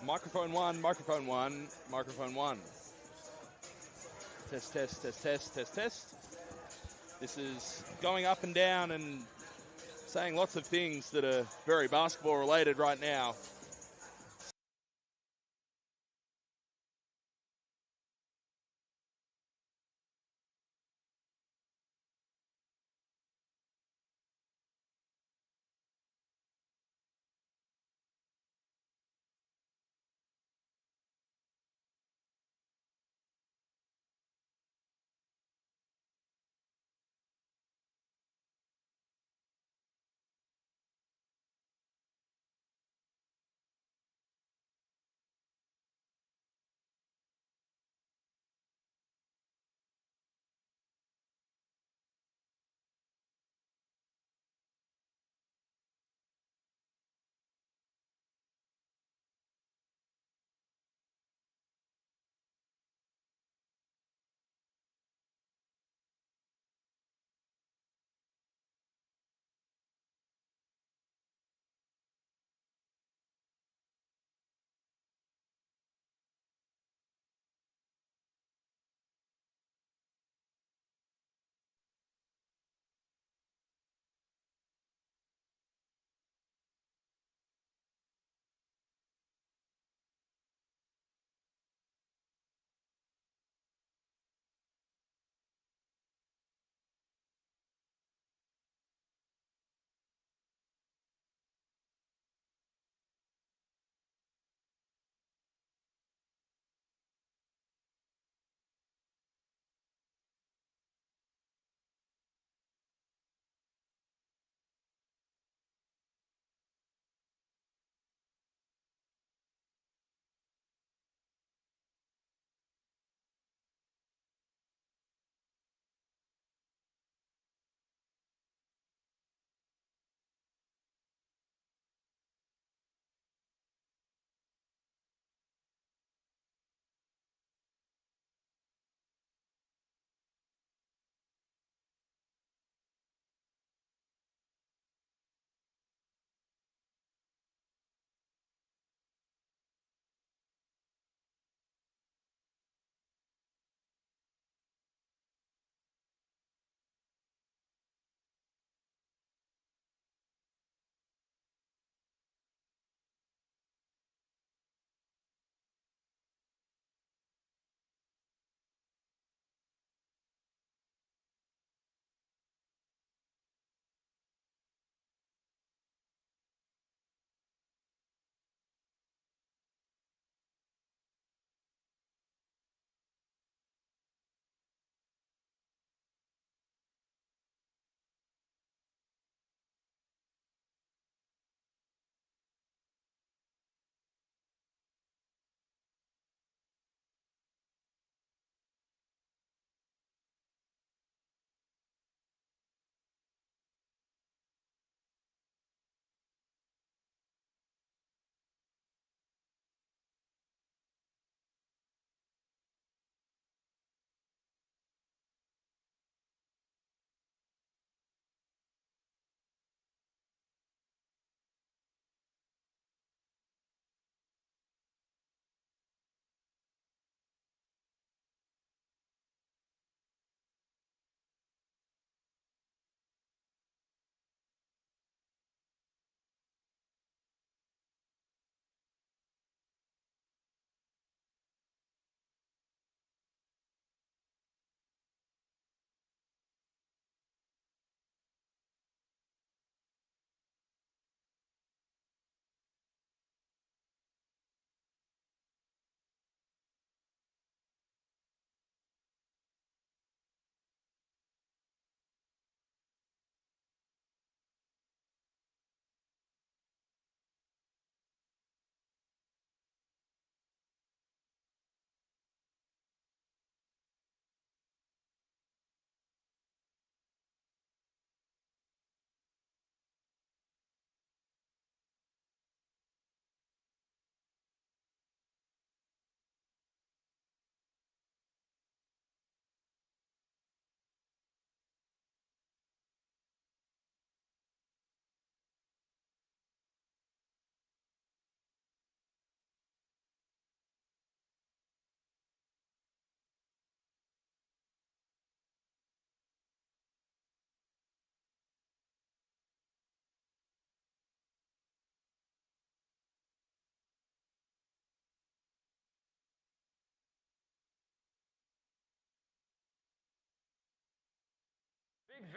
Microphone one, microphone one, microphone one. Test, test, test, test, test, test. This is going up and down and saying lots of things that are very basketball related right now.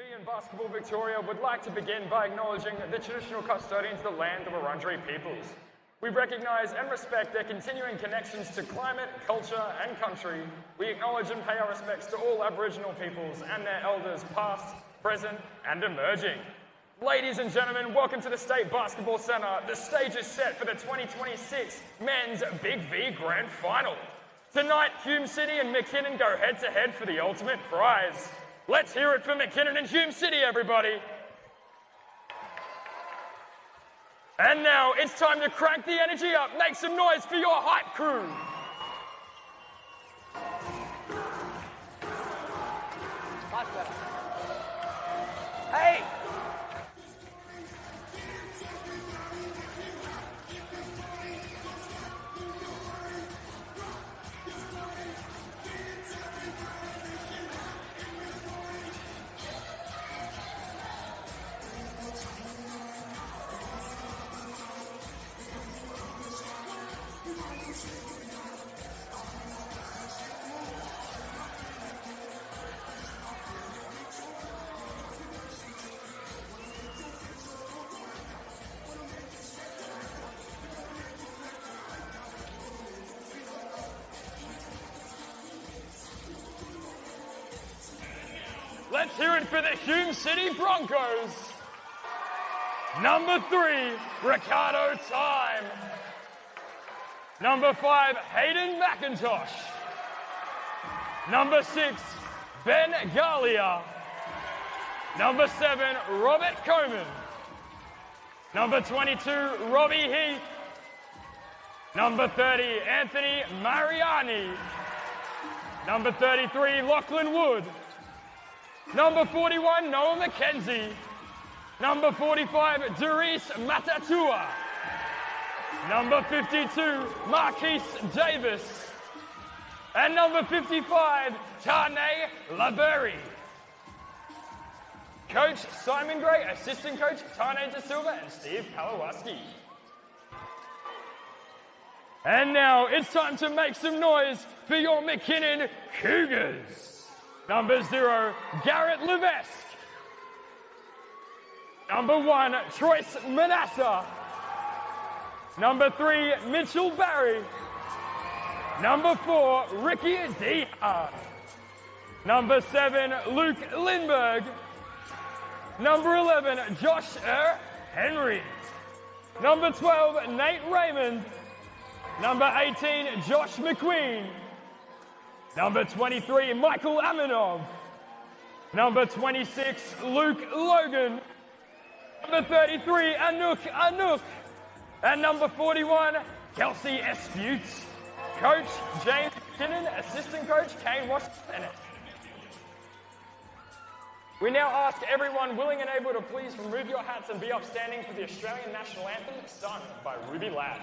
We in Basketball Victoria would like to begin by acknowledging the traditional custodians of the land of Wurundjeri peoples. We recognise and respect their continuing connections to climate, culture and country. We acknowledge and pay our respects to all Aboriginal peoples and their elders past, present and emerging. Ladies and gentlemen, welcome to the State Basketball Centre. The stage is set for the 2026 Men's Big V Grand Final. Tonight, Hume City and McKinnon go head-to-head for the ultimate prize. Let's hear it for McKinnon and Hume City, everybody. And now, it's time to crank the energy up. Make some noise for your hype crew. Much better. Hey! Let's hear it for the Hume City Broncos. Number 3, Ricardo Time. Number 5, Hayden McIntosh. Number 6, Ben Galia. Number 7, Robert Coman. Number 22, Robbie Heath. Number 30, Anthony Mariani. Number 33, Lachlan Wood. Number 41, Noah McKenzie. Number 45, Darius Matatua. Number 52, Marquise Davis. And number 55, Tane Laberry. Coach Simon Gray, assistant coach Tane De Silva and Steve Palawaski. And now it's time to make some noise for your McKinnon Cougars. Number 0, Garrett Levesque. Number 1, Troyce Manasseh. Number 3, Mitchell Barry. Number 4, Ricky Deha. Number 7, Luke Lindberg. Number 11, Josh Henry. Number 12, Nate Raymond. Number 18, Josh McQueen. Number 23, Michael Aminov. Number 26, Luke Logan. Number 33, Anouk. And number 41, Kelsey Espute. Coach James McKinnon, assistant coach Kane Washington. We now ask everyone willing and able to please remove your hats and be upstanding for the Australian National Anthem sung by Ruby Ladd.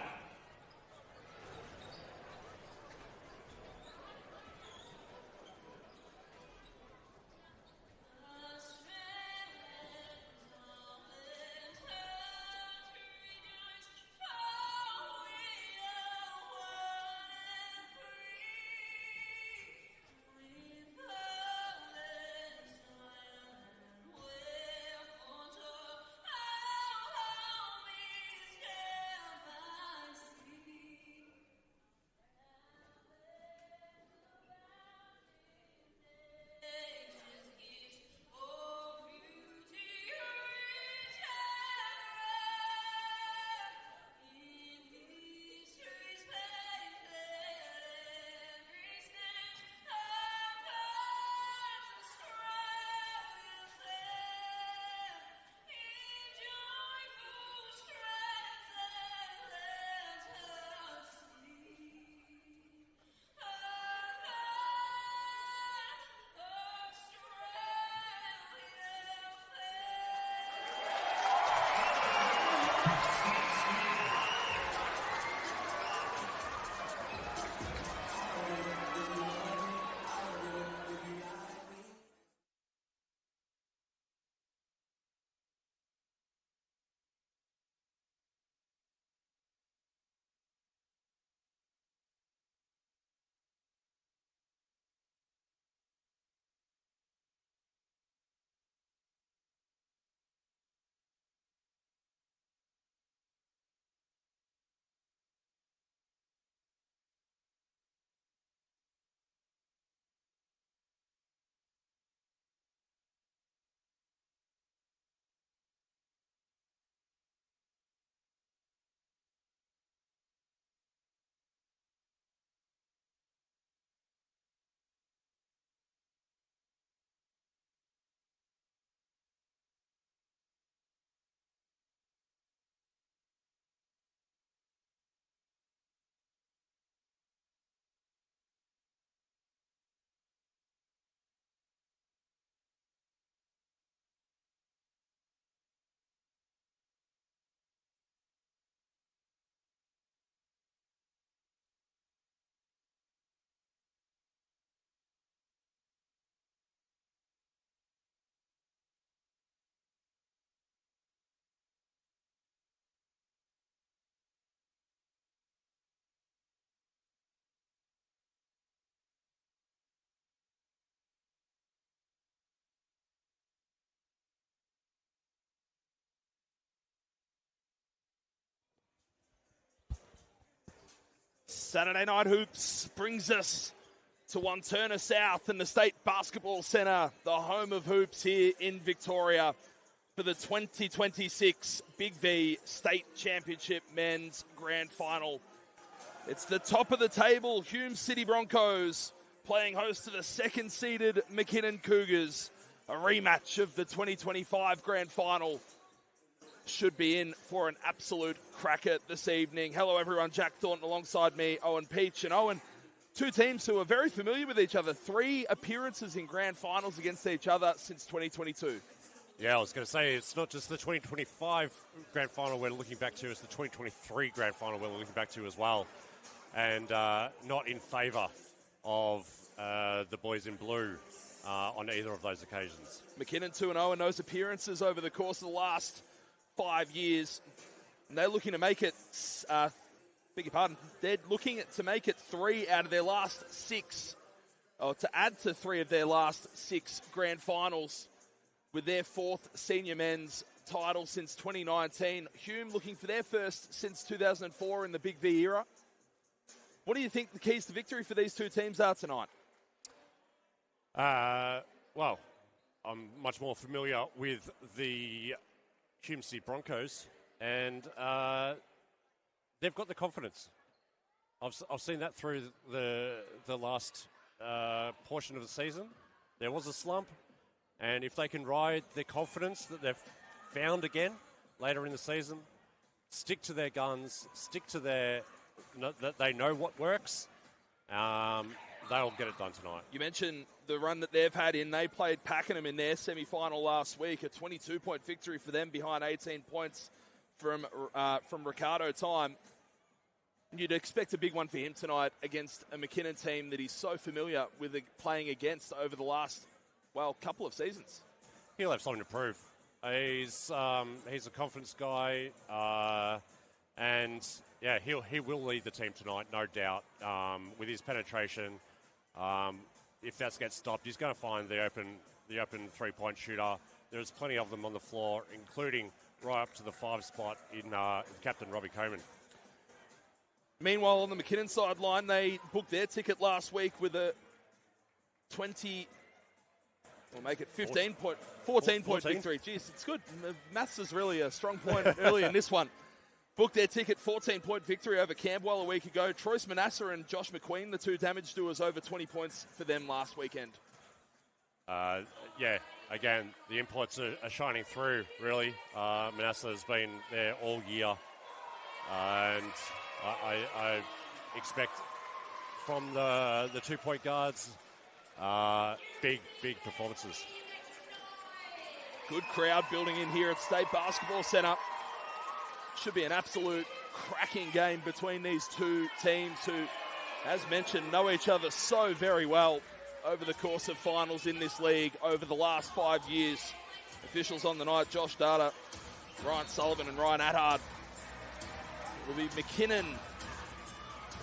Saturday Night Hoops brings us to One Turner South and the State Basketball Centre, the home of hoops here in Victoria, for the 2026 Big V State Championship Men's Grand Final. It's the top of the table, Hume City Broncos playing host to the second-seeded McKinnon Cougars. A rematch of the 2025 Grand Final should be in for an absolute cracker this evening. Hello everyone, Jack Thornton alongside me, Owen Peach. And Owen, two teams who are very familiar with each other. 3 appearances in Grand Finals against each other since 2022. Yeah, I was going to say, it's not just the 2025 Grand Final we're looking back to, it's the 2023 Grand Final we're looking back to as well. And not in favour of the boys in blue on either of those occasions. McKinnon 2-0 in those appearances over the course of the last 5 years. And they're looking to make it, they're looking to make it 3 out of their last 6, or to add to 3 of their last 6 Grand Finals with their 4th senior men's title since 2019. Hume looking for their first since 2004 in the Big V era. What do you think the keys to victory for these two teams are tonight? Well, I'm much more familiar with the Hume City Broncos, and they've got the confidence. I've seen that through the last portion of the season. There was a slump, and if they can ride their confidence that they've found again later in the season, stick to their guns, stick to that they know what works, they'll get it done tonight. You mentioned the run that they've had in. They played Pakenham in their semi-final last week, a 22-point victory for them behind 18 points from Ricardo time. You'd expect a big one for him tonight against a McKinnon team that he's so familiar with playing against over the last, couple of seasons. He'll have something to prove. He's a confidence guy, and yeah, he will lead the team tonight, no doubt. With his penetration, if that gets stopped, he's going to find the open three-point shooter. There's plenty of them on the floor, including right up to the 5 spot in Captain Robbie Coleman. Meanwhile, on the McKinnon sideline, they booked their ticket last week with a 14-point victory. Jeez, it's good. Maths is really a strong point early in this one. Booked their ticket, 14-point victory over Camberwell a week ago. Troyce Manasseh and Josh McQueen, the 2 damage doers, over 20 points for them last weekend. Again, the imports are shining through, really. Manasseh has been there all year. And I expect from the 2-point guards, big performances. Good crowd building in here at State Basketball Centre. Should be an absolute cracking game between these two teams who, as mentioned, know each other so very well over the course of finals in this league over the last 5 years. Officials on the night, Josh Data, Ryan Sullivan and Ryan Attard. It will be McKinnon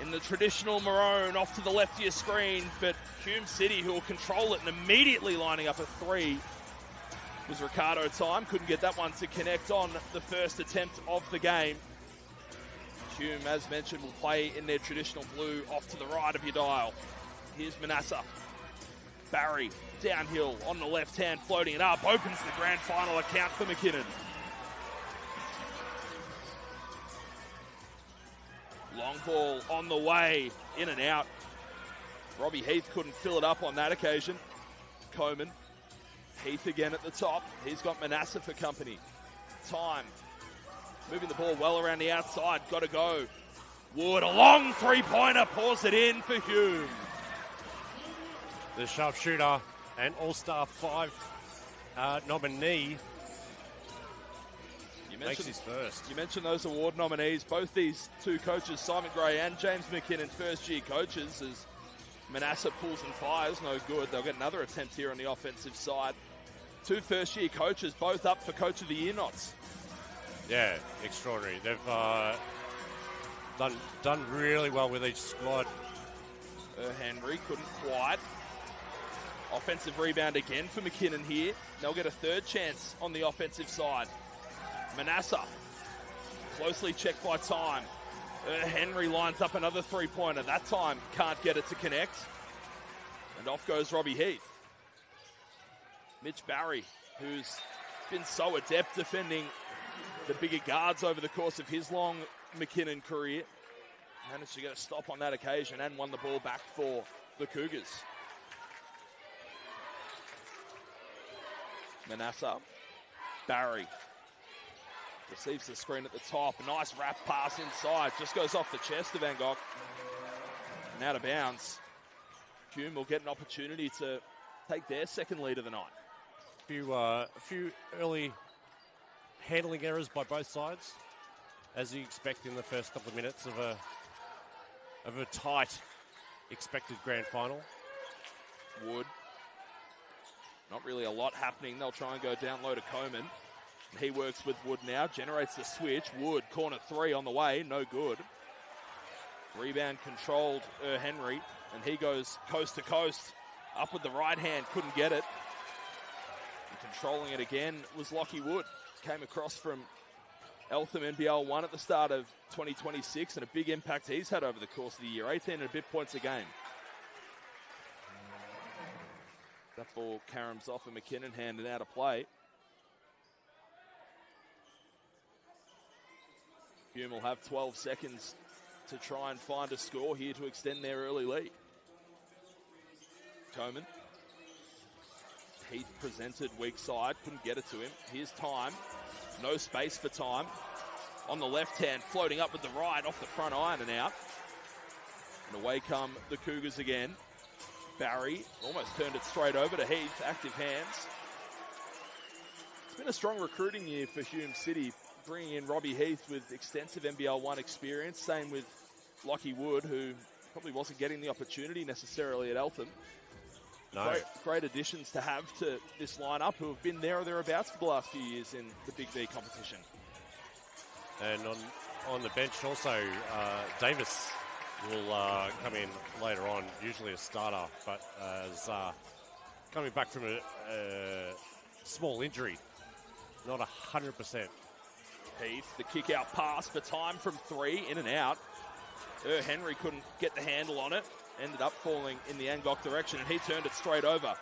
in the traditional maroon off to the left of your screen, but Hume City, who will control it and immediately lining up a 3. It was Ricardo time, couldn't get that one to connect on the first attempt of the game. Hume, as mentioned, will play in their traditional blue off to the right of your dial. Here's Manasseh. Barry, downhill on the left hand, floating it up, opens the grand final account for McKinnon. Long ball on the way, in and out. Robbie Heath couldn't fill it up on that occasion. Coleman. Heath again at the top. He's got Manasseh for company. Time. Moving the ball well around the outside. Got to go. Wood, a long 3-pointer. Pours it in for Hume. The sharpshooter and All-Star 5 nominee makes his first. You mentioned those award nominees. Both these two coaches, Simon Gray and James McKinnon, first-year coaches, as Manasseh pulls and fires. No good. They'll get another attempt here on the offensive side. 2 first-year coaches, both up for Coach of the Year nods. Yeah, extraordinary. They've done really well with each squad. Henry couldn't quite. Offensive rebound again for McKinnon here. They'll get a 3rd chance on the offensive side. Manasseh, closely checked by time. Henry lines up another three-pointer. That time can't get it to connect. And off goes Robbie Heath. Mitch Barry, who's been so adept defending the bigger guards over the course of his long McKinnon career, managed to get a stop on that occasion and won the ball back for the Cougars. Manasseh. Barry receives the screen at the top. Nice wrap pass inside. Just goes off the chest of Van Gogh. And out of bounds. Hume will get an opportunity to take their second lead of the night. A few early handling errors by both sides, as you expect in the first couple of minutes of a tight expected grand final. Wood. Not really a lot happening. They'll try and go down low to Coleman. He works with Wood now, generates the switch. Wood, corner three on the way, no good. Rebound controlled Henry, and he goes coast to coast. Up with the right hand, couldn't get it. And controlling it again was Lockie Wood. Came across from Eltham NBL 1 at the start of 2026, and a big impact he's had over the course of the year. 18 and a bit points a game. That ball caroms off of McKinnon, handed out of play. Hume will have 12 seconds to try and find a score here to extend their early lead. Coleman. Heath presented weak side, couldn't get it to him. Here's time. No space for time. On the left hand, floating up with the right, off the front iron and out. And away come the Cougars again. Barry almost turned it straight over to Heath, active hands. It's been a strong recruiting year for Hume City, bringing in Robbie Heath with extensive NBL 1 experience. Same with Lockie Wood, who probably wasn't getting the opportunity necessarily at Eltham. No. Great additions to have to this lineup, who have been there or thereabouts for the last few years in the Big V competition. And on the bench also, Davis will come in later on, usually a starter, but as coming back from a small injury, not 100%. Heath, the kick out pass for time from three, in and out. Henry couldn't get the handle on it. Ended up falling in the Angok direction, and he turned it straight over.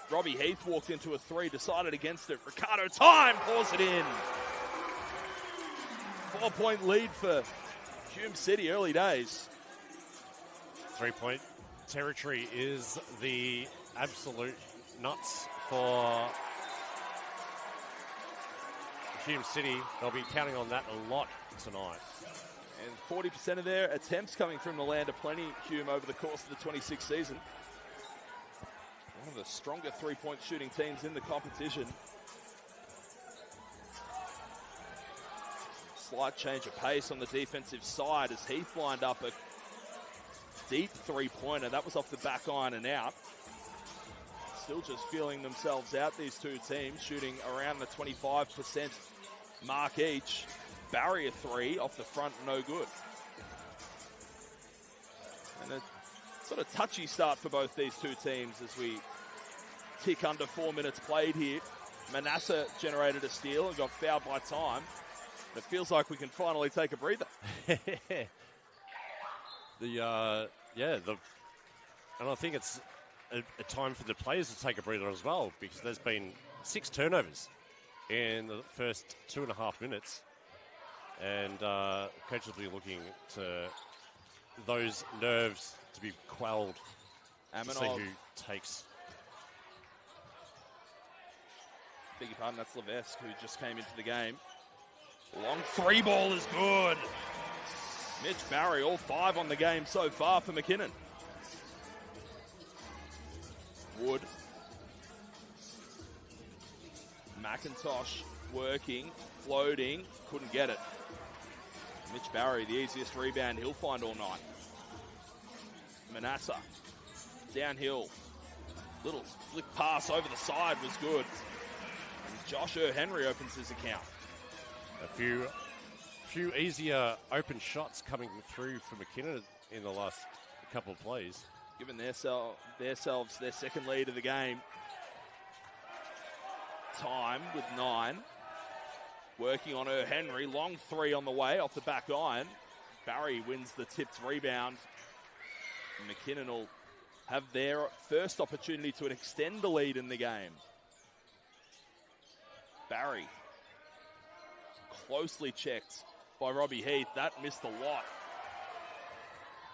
Robbie Heath walked into a three, decided against it. Ricardo Time pours it in. 4-point lead for Hume City, early days. 3-point territory is the absolute nuts for Hume City. They'll be counting on that a lot tonight. And 40% of their attempts coming from the land of plenty, Hume, over the course of the 26th season. One of the stronger three-point shooting teams in the competition. Slight change of pace on the defensive side as Heath lined up a deep three-pointer. That was off the back iron and out. Still just feeling themselves out, these two teams, shooting around the 25% mark each. Barrier three off the front, no good. And a sort of touchy start for both these two teams as we tick under 4 minutes played here. Manasseh generated a steal and got fouled by time. It feels like we can finally take a breather. And I think it's a time for the players to take a breather as well, because there's been 6 turnovers in the first 2.5 minutes. And coach will be looking to those nerves to be quelled to see who takes. Beg your pardon, that's Levesque, who just came into the game. Long three ball is good. Mitch Barry, all 5 on the game so far for McKinnon. Wood. McIntosh working, floating, couldn't get it. Mitch Barry, the easiest rebound he'll find all night. Manasseh, downhill. Little flick pass over the side was good. And Josh Henry opens his account. A few easier open shots coming through for McKinnon in the last couple of plays. Giving themselves their second lead of the game. Time with 9. Working on Henry. Long three on the way off the back iron. Barry wins the tipped rebound. McKinnon will have their first opportunity to extend the lead in the game. Barry, closely checked by Robbie Heath. That missed a lot.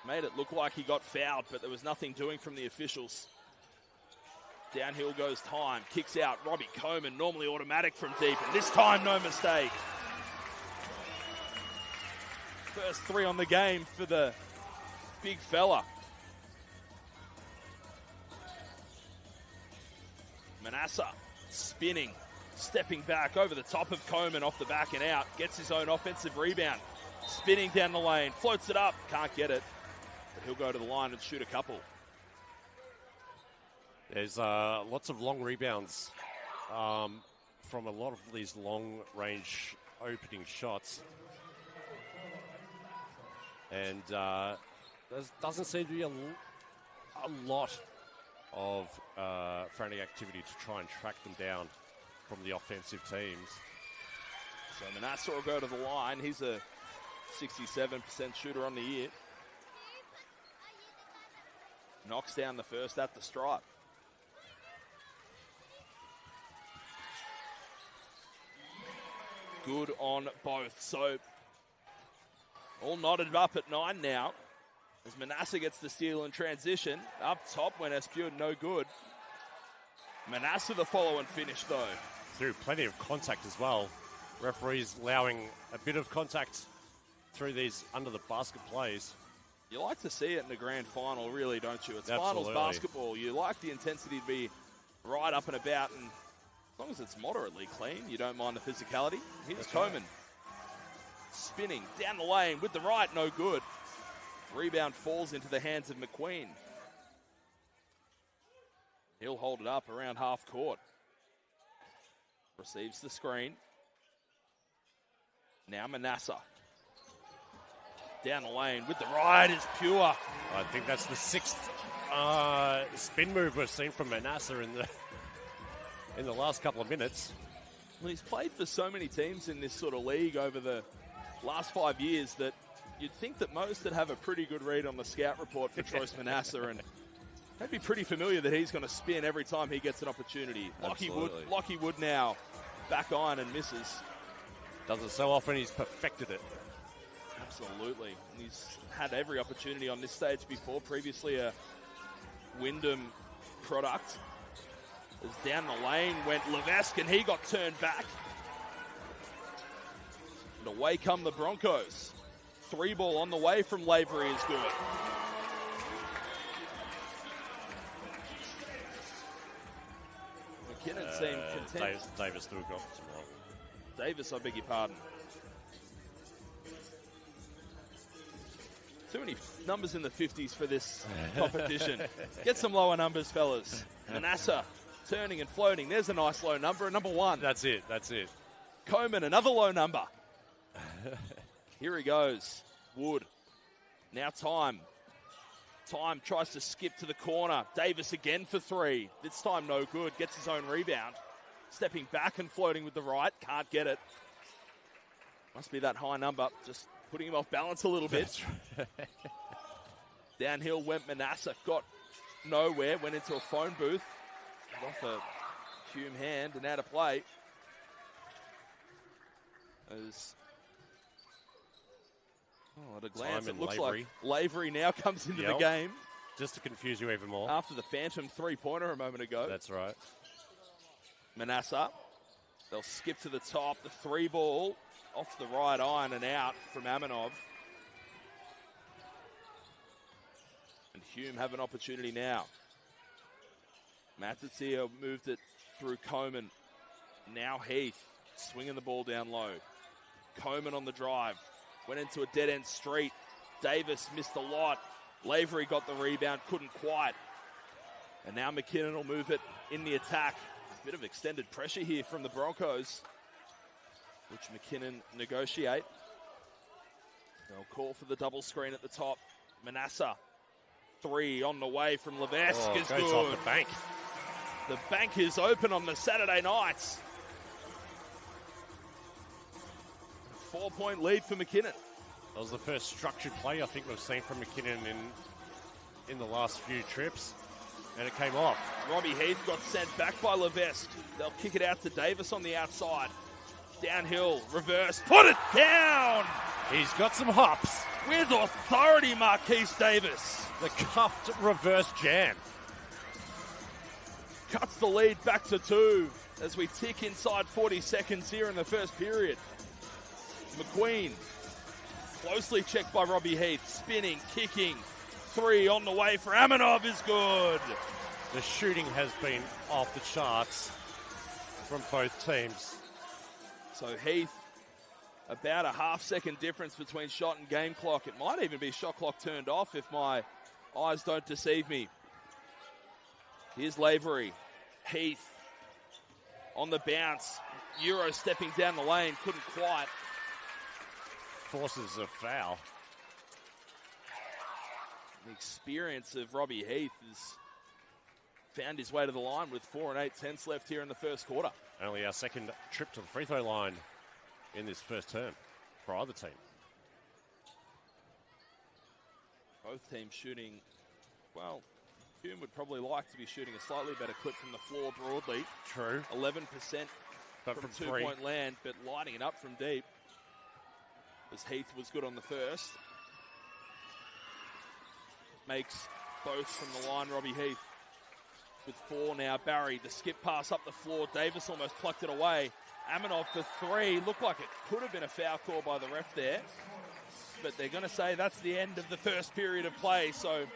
Made it look like he got fouled, but there was nothing doing from the officials. Downhill goes Time, kicks out Robbie Coleman, normally automatic from deep, and this time no mistake. First three on the game for the big fella. Manasseh spinning, stepping back over the top of Coleman off the back and out, gets his own offensive rebound, spinning down the lane, floats it up, can't get it, but he'll go to the line and shoot a couple. There's lots of long rebounds from a lot of these long-range opening shots. And there doesn't seem to be a lot of frantic activity to try and track them down from the offensive teams. So Manasseh will go to the line. He's a 67% shooter on the year. Knocks down the first at the stripe. Good on both. So all knotted up at 9 now. As Manasseh gets the steal in transition. Up top when Espued, no good. Manasseh the follow and finish though. Through plenty of contact as well. Referees allowing a bit of contact through these under the basket plays. You like to see it in the grand final, really, don't you? It's Absolutely. finals basketball. You like the intensity to be right up and about, and as long as it's moderately clean, you don't mind the physicality. Here's Coleman. Spinning down the lane with the right, no good. Rebound falls into the hands of McQueen. He'll hold it up around half court. Receives the screen. Now Manasseh. Down the lane with the right is pure. I think that's the sixth spin move we've seen from Manasseh in the last couple of minutes. Well, he's played for so many teams in this sort of league over the last 5 years that you'd think that most would have a pretty good read on the scout report for Troyce Manasseh, and they'd be pretty familiar that he's going to spin every time he gets an opportunity. Lockie Wood now back iron and misses. Does it so often, he's perfected it. Absolutely. And he's had every opportunity on this stage before. Previously a Wyndham product. As down the lane went Levesque, and he got turned back. And away come the Broncos. 3 ball on the way from Lavery is good. McKinnon seemed content. Davis still got some wrong. Davis, I beg your pardon. Too many numbers in the 50s for this competition. Get some lower numbers, fellas. Manasseh turning and floating. There's a nice low number, a number 1. That's it. Coleman, another low number. Here he goes. Wood. Now Time. Time tries to skip to the corner. Davis again for 3. This time no good. Gets his own rebound. Stepping back and floating with the right. Can't get it. Must be that high number. Just putting him off balance a little bit. That's right. Downhill went Manasseh. Got nowhere. Went into a phone booth. Off a Hume hand and out of play. As at a glance, it looks Lavery. like Lavery now comes into the game. Just to confuse you even more. After the phantom 3-pointer a moment ago. That's right. Manasseh. They'll skip to the top. The 3 ball off the right iron and out from Aminov. And Hume have an opportunity now. Matatier moved it through Coleman. Now Heath swinging the ball down low. Coleman on the drive. Went into a dead-end street. Davis missed a lot. Lavery got the rebound, couldn't quite. And now McKinnon will move it in the attack. A bit of extended pressure here from the Broncos, which McKinnon negotiate. They'll call for the double screen at the top. Manasseh, 3 on the way from Levesque is goes good. off the bank. The bank is open on the Saturday nights. 4-point lead for McKinnon. That was the first structured play I think we've seen from McKinnon in the last few trips, and it came off. Robbie Heath got sent back by Levesque. They'll kick it out to Davis on the outside. Downhill, reverse, put it down! He's got some hops. With authority, Marquise Davis. The cuffed reverse jam. Cuts the lead back to 2 as we tick inside 40 seconds here in the first period. McQueen, closely checked by Robbie Heath, spinning, kicking. 3 on the way for Aminov is good. The shooting has been off the charts from both teams. So Heath, about a half-second difference between shot and game clock. It might even be shot clock turned off if my eyes don't deceive me. Here's Lavery. Heath on the bounce. Euro stepping down the lane, couldn't quite. Forces a foul. The experience of Robbie Heath has found his way to the line with 4 and 8/10 left here in the first quarter. Only our second trip to the free throw line in this first term for either team. Both teams shooting, well, Hume would probably like to be shooting a slightly better clip from the floor broadly. True. 11% but from three. two-point land, but lighting it up from deep. As Heath was good on the first. Makes both from the line, Robbie Heath. With 4 now, Barry, the skip pass up the floor. Davis almost plucked it away. Aminov for 3. Looked like it could have been a foul call by the ref there. But they're going to say that's the end of the first period of play. So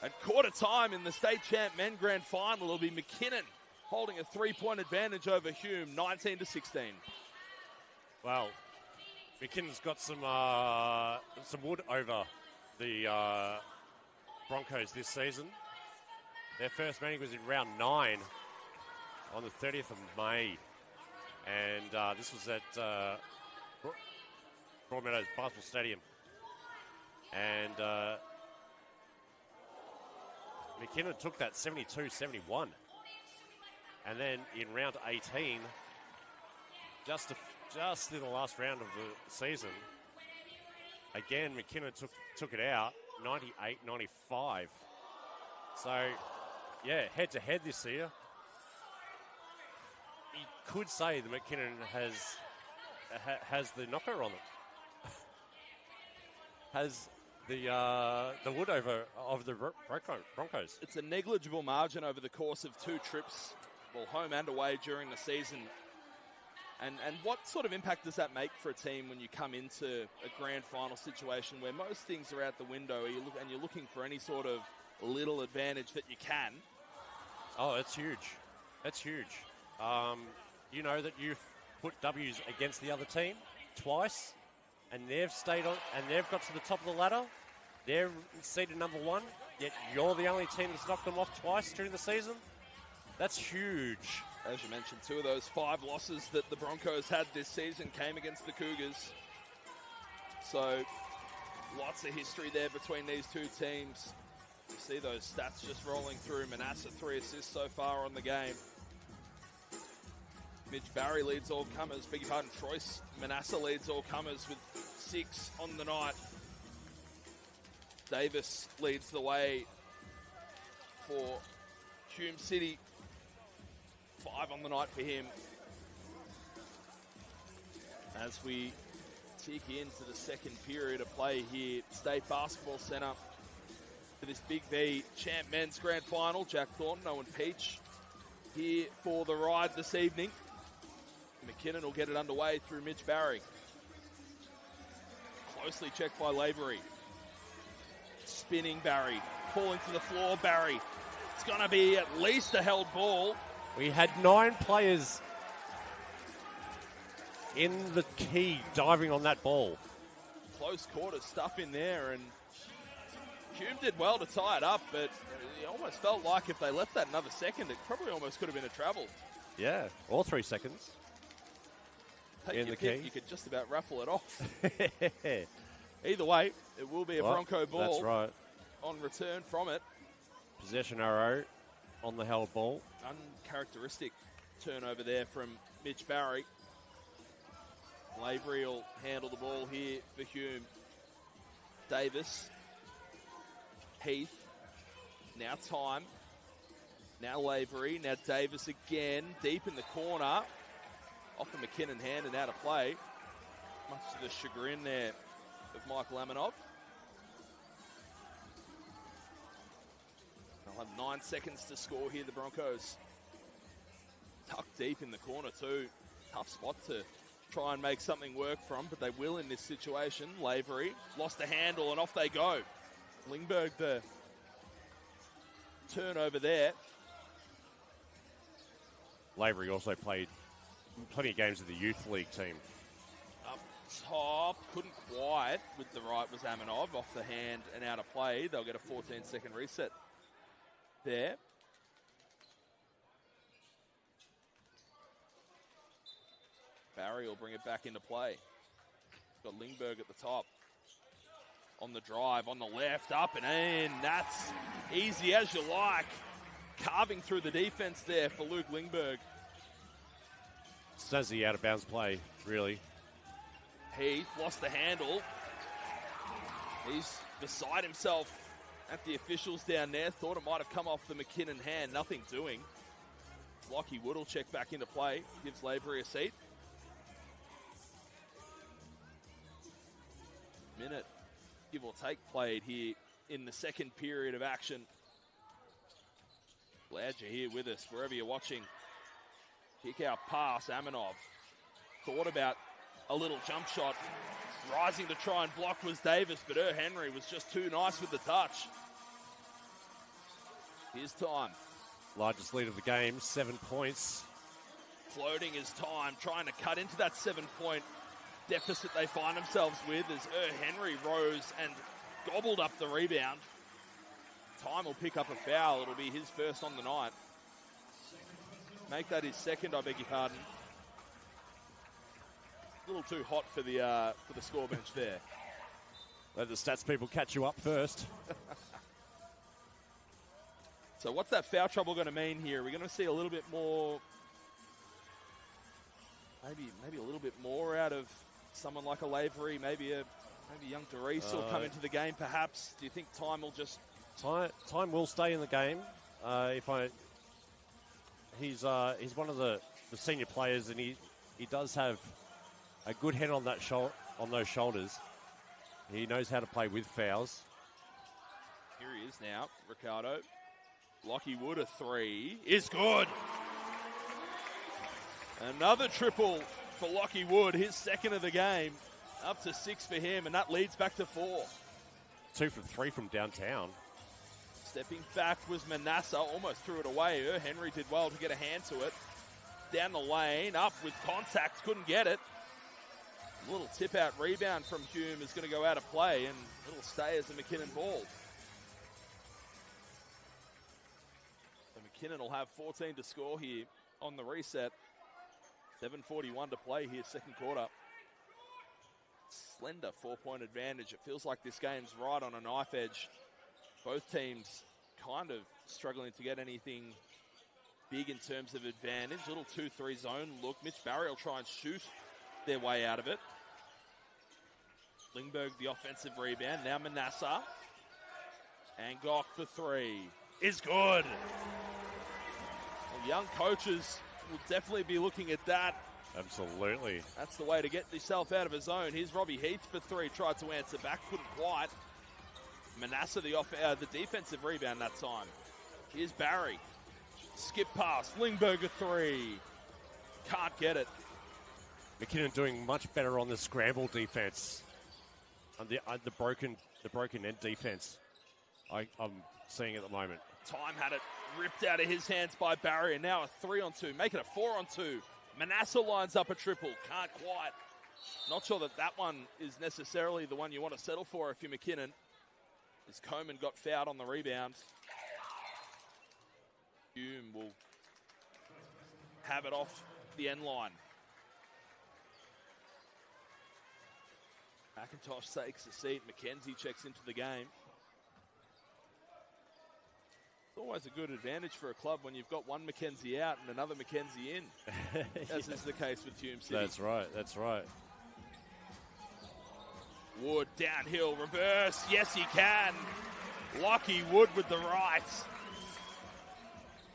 at quarter time in the state champ men grand final, it'll be McKinnon holding a 3-point advantage over Hume, 19-16. Well, McKinnon's got some wood over the Broncos this season. Their first meeting was in round 9 on the 30th of May. And this was at Broadmeadows Basketball Stadium. And McKinnon took that 72-71. And then in round 18, just in the last round of the season, again, McKinnon took it out, 98-95. So, yeah, head-to-head this year. You could say that McKinnon has the knocker on them. Has the wood over of the Broncos. It's a negligible margin over the course of 2 trips, well, home and away during the season. And what sort of impact does that make for a team when you come into a grand final situation where most things are out the window and you're looking for any sort of little advantage that you can? Oh, that's huge. That's huge. You know that you've put W's against the other team twice, and they've stayed on, and they've got to the top of the ladder. They're seeded number 1, yet you're the only team that's knocked them off twice during the season. That's huge. As you mentioned, 2 of those 5 losses that the Broncos had this season came against the Cougars. So, lots of history there between these 2 teams. You see those stats just rolling through. Manasseh 3 assists so far on the game. Mitch Barry leads all comers. Beg your pardon, Troyce Manasseh leads all comers with 6 on the night. Davis leads the way for Hume City. 5 on the night for him. As we tick into the second period of play here, State Basketball Centre for this Big V Champ Men's Grand Final. Jack Thornton, Owen Peach here for the ride this evening. McKinnon will get it underway through Mitch Barry. Closely checked by Lavery. Spinning Barry. Falling to the floor, Barry. It's going to be at least a held ball. We had 9 players in the key diving on that ball. Close quarter stuff in there, and Hume did well to tie it up, but it almost felt like if they left that another second, it probably almost could have been a travel. Yeah, or 3 seconds. Take in your the pick, key. you could just about raffle it off. Either way, it will be a Bronco ball. That's right. On return from it. Possession arrow on the held ball. Uncharacteristic turnover there from Mitch Barry. Lavery will handle the ball here for Hume. Davis. Heath. Now Time. Now Lavery. Now Davis again. Deep in the corner. Off the McKinnon hand and out of play. Much to the chagrin there of Mike Lamanov. They'll have 9 seconds to score here, the Broncos. Tucked deep in the corner too. Tough spot to try and make something work from, but they will in this situation. Lavery lost the handle and off they go. Lingberg the turnover there. Lavery also played plenty of games with the youth league team. Up top, couldn't quite with the right was Aminov. Off the hand and out of play. They'll get a 14-second reset there. Barry will bring it back into play. Got Lingberg at the top. On the drive, on the left, up and in. That's easy as you like. Carving through the defense there for Luke Lingberg. Snazzy out of bounds play, really. Heath lost the handle. He's beside himself at the officials down there. Thought it might have come off the McKinnon hand. Nothing doing. Lockie Wood will check back into play. Gives Lavery a seat. Minute, give or take, played here in the second period of action. Glad you're here with us, wherever you're watching. Kick out pass, Aminov. Thought about a little jump shot. Rising to try and block was Davis, but Henry was just too nice with the touch. Here's Time. Largest lead of the game, 7 points. Floating is Time, trying to cut into that 7-point deficit they find themselves with as Henry rose and gobbled up the rebound. Time will pick up a foul. It'll be his first on the night. Make that his second, I beg your pardon. A little too hot for the score bench there. Let the stats people catch you up first. So what's that foul trouble going to mean here? Are we going to see a little bit more, maybe a little bit more out of someone like a Lavery, maybe young DeReese will come into the game perhaps? Do you think Time will just... Time will stay in the game. He's one of the senior players, and he does have a good head on those shoulders. He knows how to play with fouls. Here he is now, Ricardo. Lockie Wood, a three is good. Another triple for Lockie Wood, his second of the game. Up to 6 for him, and that leads back to 4. 2 for 3 from downtown. Stepping back was Manasseh, almost threw it away. Henry did well to get a hand to it. Down the lane, up with contact, couldn't get it. A little tip-out rebound from Hume is going to go out of play, and it'll stay as a McKinnon ball. So McKinnon will have 14 to score here on the reset. 7:41 to play here, second quarter. Slender 4-point advantage. It feels like this game's right on a knife edge. Both teams kind of struggling to get anything big in terms of advantage. Little 2-3 zone look. Mitch Barry will try and shoot their way out of it. Lingberg, the offensive rebound. Now Manasseh. And Gock for 3 is good. Well, young coaches will definitely be looking at that. Absolutely. That's the way to get yourself out of a zone. Here's Robbie Heath for 3. Tried to answer back, couldn't quite. Manasseh, the defensive rebound that time. Here's Barry. Skip pass. Lingberg a 3. Can't get it. McKinnon doing much better on the scramble defense. On the broken end defense. I'm seeing at the moment. Time had it ripped out of his hands by Barry, and now a 3-on-2. Make it a 4-on-2. Manasseh lines up a triple. Can't quite. Not sure that one is necessarily the one you want to settle for if you're McKinnon. As Coleman got fouled on the rebound. Hume will have it off the end line. McIntosh takes a seat. McKenzie checks into the game. It's always a good advantage for a club when you've got one McKenzie out and another McKenzie in, as is the case with Hume City. That's right. Wood downhill, reverse. Yes, he can. Lockie Wood with the right.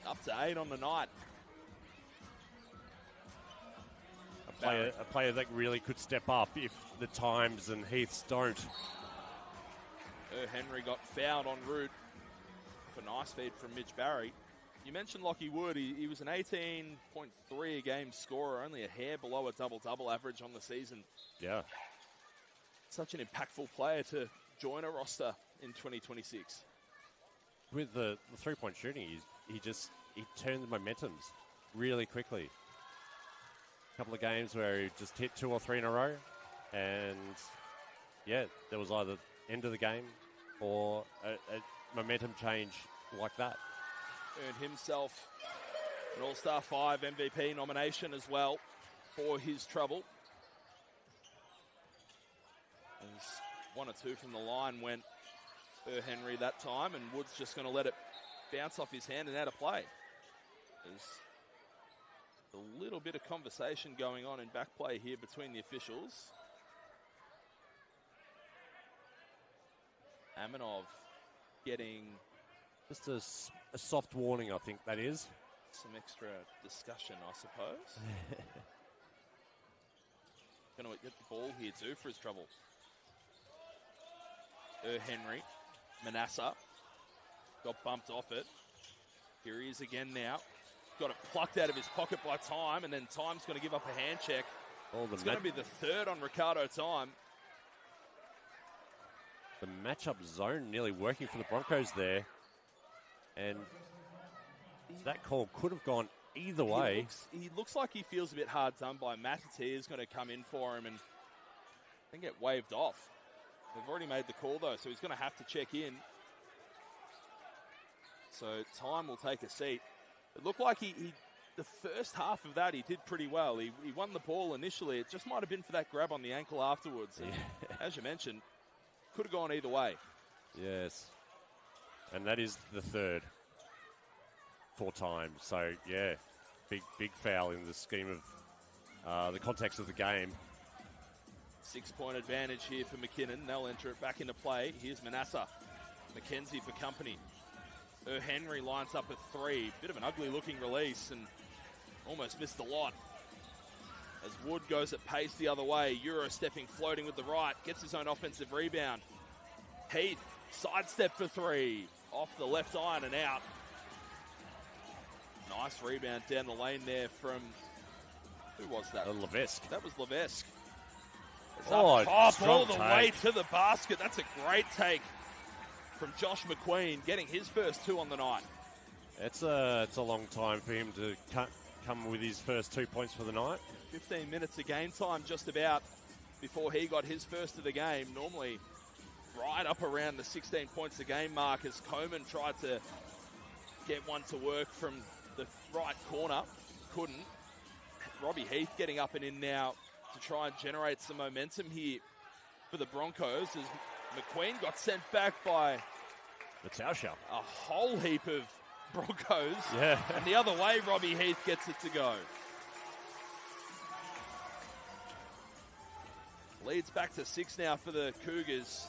Up to 8 on the night. A player that really could step up if the Times and Heaths don't. Henry got fouled en route for nice feed from Mitch Barry. You mentioned Lockie Wood. He was an 18.3 a game scorer, only a hair below a double-double average on the season. Yeah. Such an impactful player to join a roster in 2026. With the three-point shooting, he turned the momentums really quickly. A couple of games where he just hit 2 or 3 in a row, and yeah, there was either end of the game or a momentum change like that. Earned himself an All-Star 5 MVP nomination as well for his trouble. As 1 or 2 from the line went Henry that time, and Wood's just going to let it bounce off his hand and out of play. There's a little bit of conversation going on in back play here between the officials. Aminov getting just a soft warning, I think that is. Some extra discussion, I suppose. Going to get the ball here too for his trouble. Henry, Manasseh got bumped off it. Here he is again now. Got it plucked out of his pocket by Time, and then Time's going to give up a hand check. It's going to be the third on Ricardo Time. The matchup zone nearly working for the Broncos there. And that call could have gone either way. He looks like he feels a bit hard done by. Matati is going to come in for him and then get waved off. They've already made the call, though, so he's going to have to check in. So Time will take a seat. It looked like the first half of that, he did pretty well. He won the ball initially. It just might have been for that grab on the ankle afterwards. And as you mentioned, could have gone either way. Yes. And that is the third for Time. So, yeah, big foul in the scheme of the context of the game. 6-point advantage here for McKinnon. They'll enter it back into play. Here's Manasseh. McKenzie for company. Henry lines up a 3. Bit of an ugly-looking release and almost missed the lot. As Wood goes at pace the other way. Euro stepping, floating with the right. Gets his own offensive rebound. Heath, sidestep for 3. Off the left iron and out. Nice rebound down the lane there from... Who was that? Levesque. That was Levesque. All the way to the basket. That's a great take from Josh McQueen, getting his first 2 on the night. It's a long time for him to come with his first 2 points for the night. 15 minutes of game time just about before he got his first of the game. Normally right up around the 16 points a game mark as Coleman tried to get one to work from the right corner. Couldn't. Robbie Heath getting up and in now to try and generate some momentum here for the Broncos as McQueen got sent back by Natasha. A whole heap of Broncos. Yeah. And the other way, Robbie Heath gets it to go. Leads back to 6 now for the Cougars.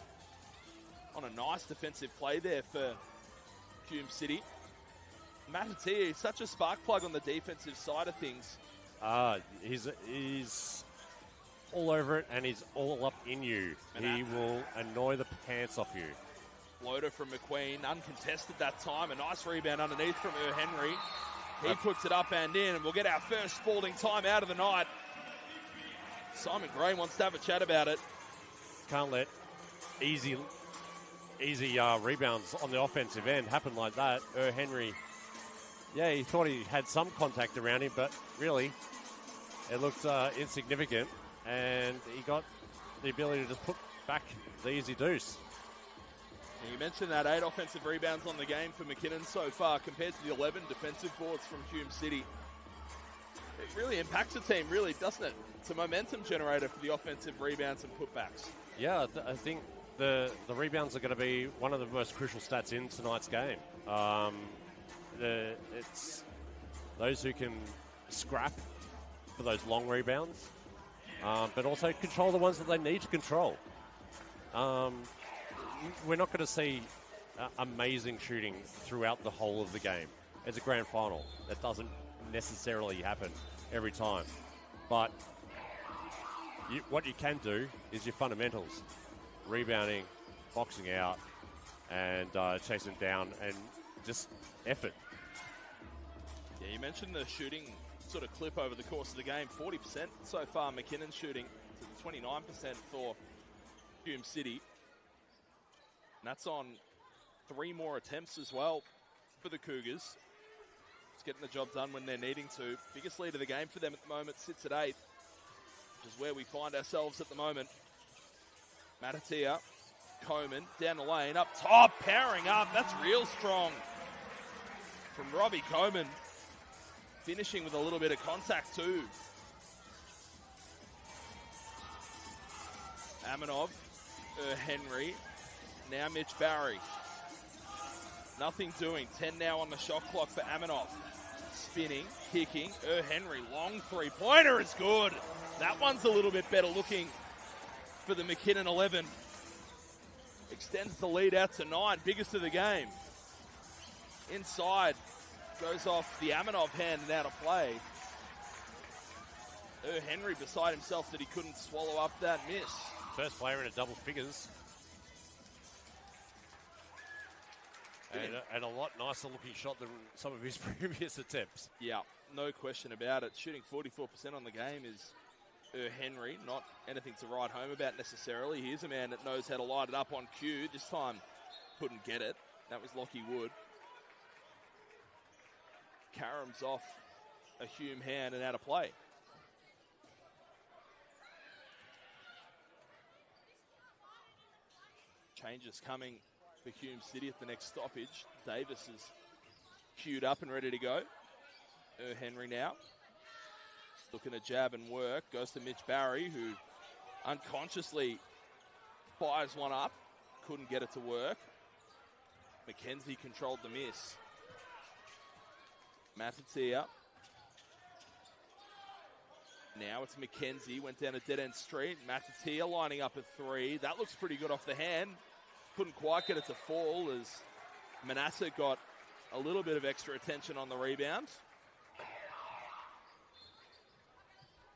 On a nice defensive play there for Hume City. Matati is such a spark plug on the defensive side of things. He's all over it and he's all up in you. He will annoy the pants off you. Floater from McQueen, uncontested that time. A nice rebound underneath from Henry. He puts it up and in, and we'll get our first Spalding time out of the night. Simon Gray wants to have a chat about it. Can't let easy rebounds on the offensive end happen like that. Henry, yeah, he thought he had some contact around him, but really, it looked insignificant, and he got the ability to just put back the easy deuce. You mentioned that 8 offensive rebounds on the game for McKinnon so far compared to the 11 defensive boards from Hume City. It really impacts the team, really, doesn't it? It's a momentum generator for the offensive rebounds and putbacks. Yeah, I think the rebounds are going to be one of the most crucial stats in tonight's game. It's those who can scrap for those long rebounds, but also control the ones that they need to control. we're not going to see amazing shooting throughout the whole of the game. It's a grand final. That doesn't necessarily happen every time. But what you can do is your fundamentals. Rebounding, boxing out, and chasing down, and just effort. Yeah, you mentioned the shooting sort of clip over the course of the game. 40% so far McKinnon shooting to 29% for Hume City. And that's on 3 more attempts as well for the Cougars. It's getting the job done when they're needing to. Biggest lead of the game for them at the moment sits at 8, which is where we find ourselves at the moment. Matatia, Coleman, down the lane, up top, powering up. That's real strong from Robbie Coleman. Finishing with a little bit of contact too. Aminov, Henry, now Mitch Barry. Nothing doing. 10 now on the shot clock for Aminov. Spinning, kicking. Henry, long three-pointer is good. That one's a little bit better looking for the McKinnon 11. Extends the lead out to 9, biggest of the game. Inside, goes off the Aminov hand and out of play. Henry beside himself that he couldn't swallow up that miss. First player in a double figures. And a lot nicer looking shot than some of his previous attempts. Yeah, no question about it. Shooting 44% on the game is Henry. Not anything to write home about necessarily. He's a man that knows how to light it up on cue. This time couldn't get it. That was Lockie Wood. Karam's off a Hume hand and out of play. Changes coming for Hume City at the next stoppage. Davis is queued up and ready to go. Henry now. Looking to jab and work. Goes to Mitch Barry, who unconsciously fires one up. Couldn't get it to work. McKenzie controlled the miss. Matatia. Now it's McKenzie. Went down a dead-end street. Matatia lining up at 3. That looks pretty good off the hand. Couldn't quite get it to fall as Manasseh got a little bit of extra attention on the rebound.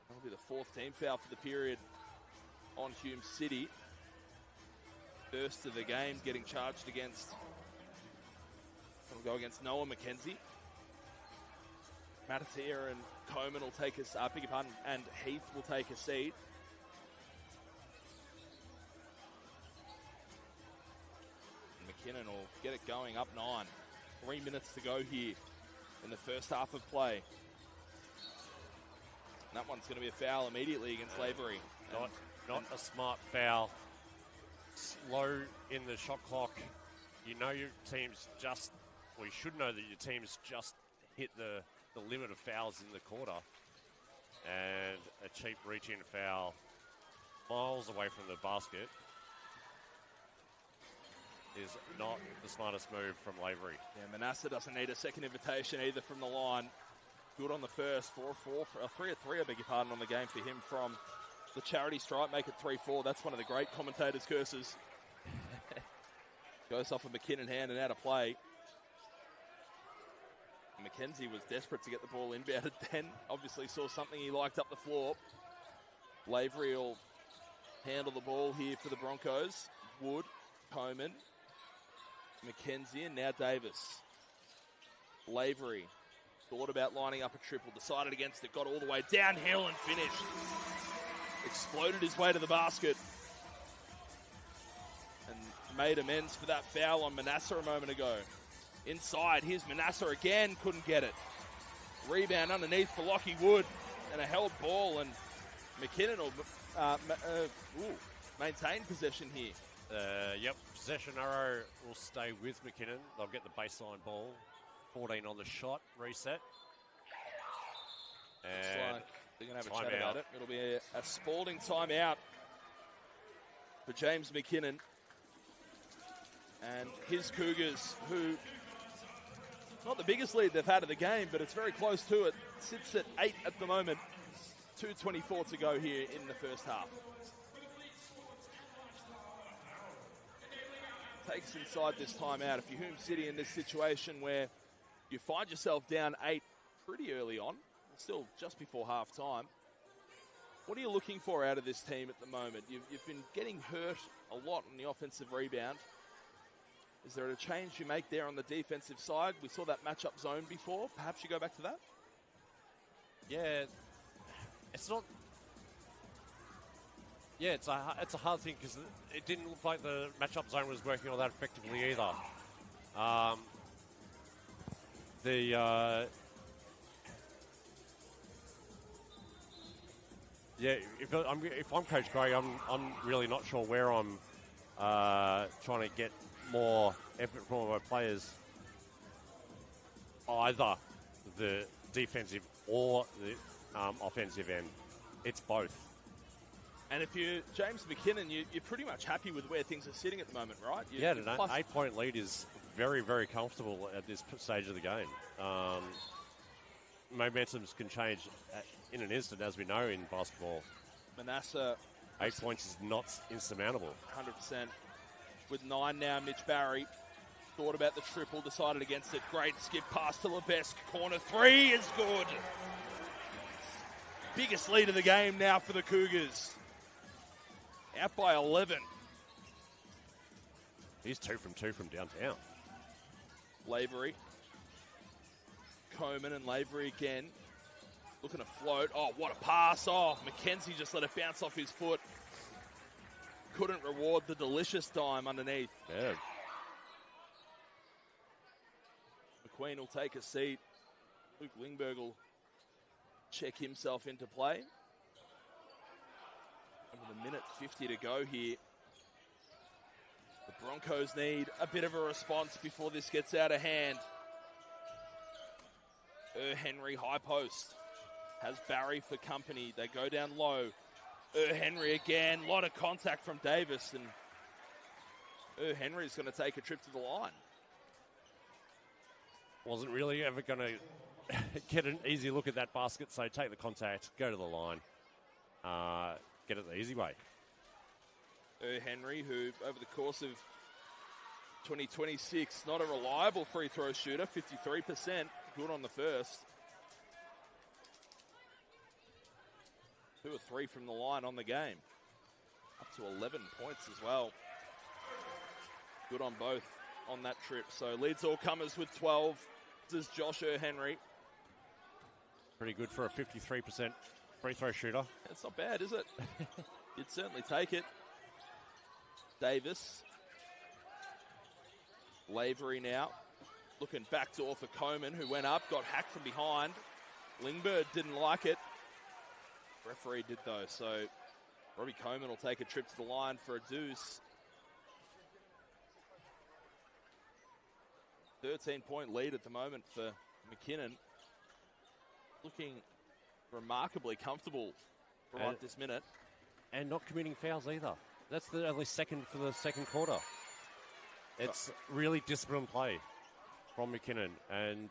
That'll be the 4th team foul for the period on Hume City. First of the game getting charged against. It'll go against Noah McKenzie. Matatia and Coleman will take us, beg your pardon, and Heath will take a seat. McKinnon will get it going up 9. 3 minutes to go here in the first half of play. And that one's going to be a foul immediately against Lavery. Not a smart foul. Slow in the shot clock. You know your team's just, well, you should know that your team's just hit the limit of fouls in the quarter. And a cheap reach-in foul miles away from the basket is not the smartest move from Lavery. Yeah, Manasseh doesn't need a second invitation either from the line. Good on the first. 4-4, 3-3, I beg your pardon, on the game for him from the charity stripe. Make it 3-4. That's one of the great commentators' curses. Goes off a McKinnon hand and out of play. McKenzie was desperate to get the ball inbounded then. Obviously saw something he liked up the floor. Lavery will handle the ball here for the Broncos. Wood, Coleman, McKenzie, and now Davis. Lavery thought about lining up a triple, decided against it, got all the way downhill and finished. Exploded his way to the basket and made amends for that foul on Manasseh a moment ago. Inside, here's Manasseh again, couldn't get it. Rebound underneath for Lockie Wood, and a held ball, and McKinnon will maintain possession here. Yep, possession arrow will stay with McKinnon. They'll get the baseline ball. 14 on the shot, reset. Looks like they're going to have a chat about it. It'll be a Spalding timeout for James McKinnon and his Cougars, who, not the biggest lead they've had of the game, but it's very close to it. Sits at 8 at the moment. 2:24 to go here in the first half. take us inside this timeout. If you're Hume City in this situation where you find yourself down 8 pretty early on, still just before half-time, what are you looking for out of this team at the moment? You've been getting hurt a lot on the offensive rebound. Is there a change you make there on the defensive side? We saw that matchup zone before. Perhaps you go back to that? Yeah, it's not. Yeah, it's a hard thing because it didn't look like the matchup zone was working all that effectively either. Yeah, if I'm Coach Gray, I'm really not sure where I'm trying to get more effort from my players, either the defensive or the offensive end. It's both. And if you're James McKinnon, you're pretty much happy with where things are sitting at the moment, right? Yeah, an 8-point lead is very, very comfortable at this stage of the game. Momentums can change in an instant, as we know in basketball. Manasseh, 8 points is not insurmountable. 100%. With 9 now, Mitch Barry thought about the triple, decided against it. Great skip pass to Levesque. Corner 3 is good. Biggest lead of the game now for the Cougars. Out by 11. He's 2 from 2 from downtown. Lavery. Coleman and Lavery again. Looking to float. Oh, what a pass. Oh, McKenzie just let it bounce off his foot. Couldn't reward the delicious dime underneath. Yeah. McQueen will take a seat. Luke Lingberg will check himself into play. Over the minute 50 to go here. The Broncos need a bit of a response before this gets out of hand. Henry high post. Has Barry for company. They go down low. Henry again. A lot of contact from Davis. And Henry's going to take a trip to the line. Wasn't really ever going to get an easy look at that basket, so take the contact, go to the line, get it the easy way. Henry, who over the course of 2026, not a reliable free throw shooter, 53%, good on the first. 2 or 3 from the line on the game. Up to 11 points as well. Good on both on that trip. So leads all comers with 12. This is Josh Henry. Pretty good for a 53% free throw shooter. It's not bad, is it? You'd certainly take it. Davis. Lavery now. Looking backdoor for Coleman, who went up, got hacked from behind. Lingberg didn't like it. Referee did, though, so Robbie Coleman will take a trip to the line for a deuce. 13-point lead at the moment for McKinnon. Looking remarkably comfortable right this minute. And not committing fouls either. That's the only second for the second quarter. It's really disciplined play from McKinnon. And,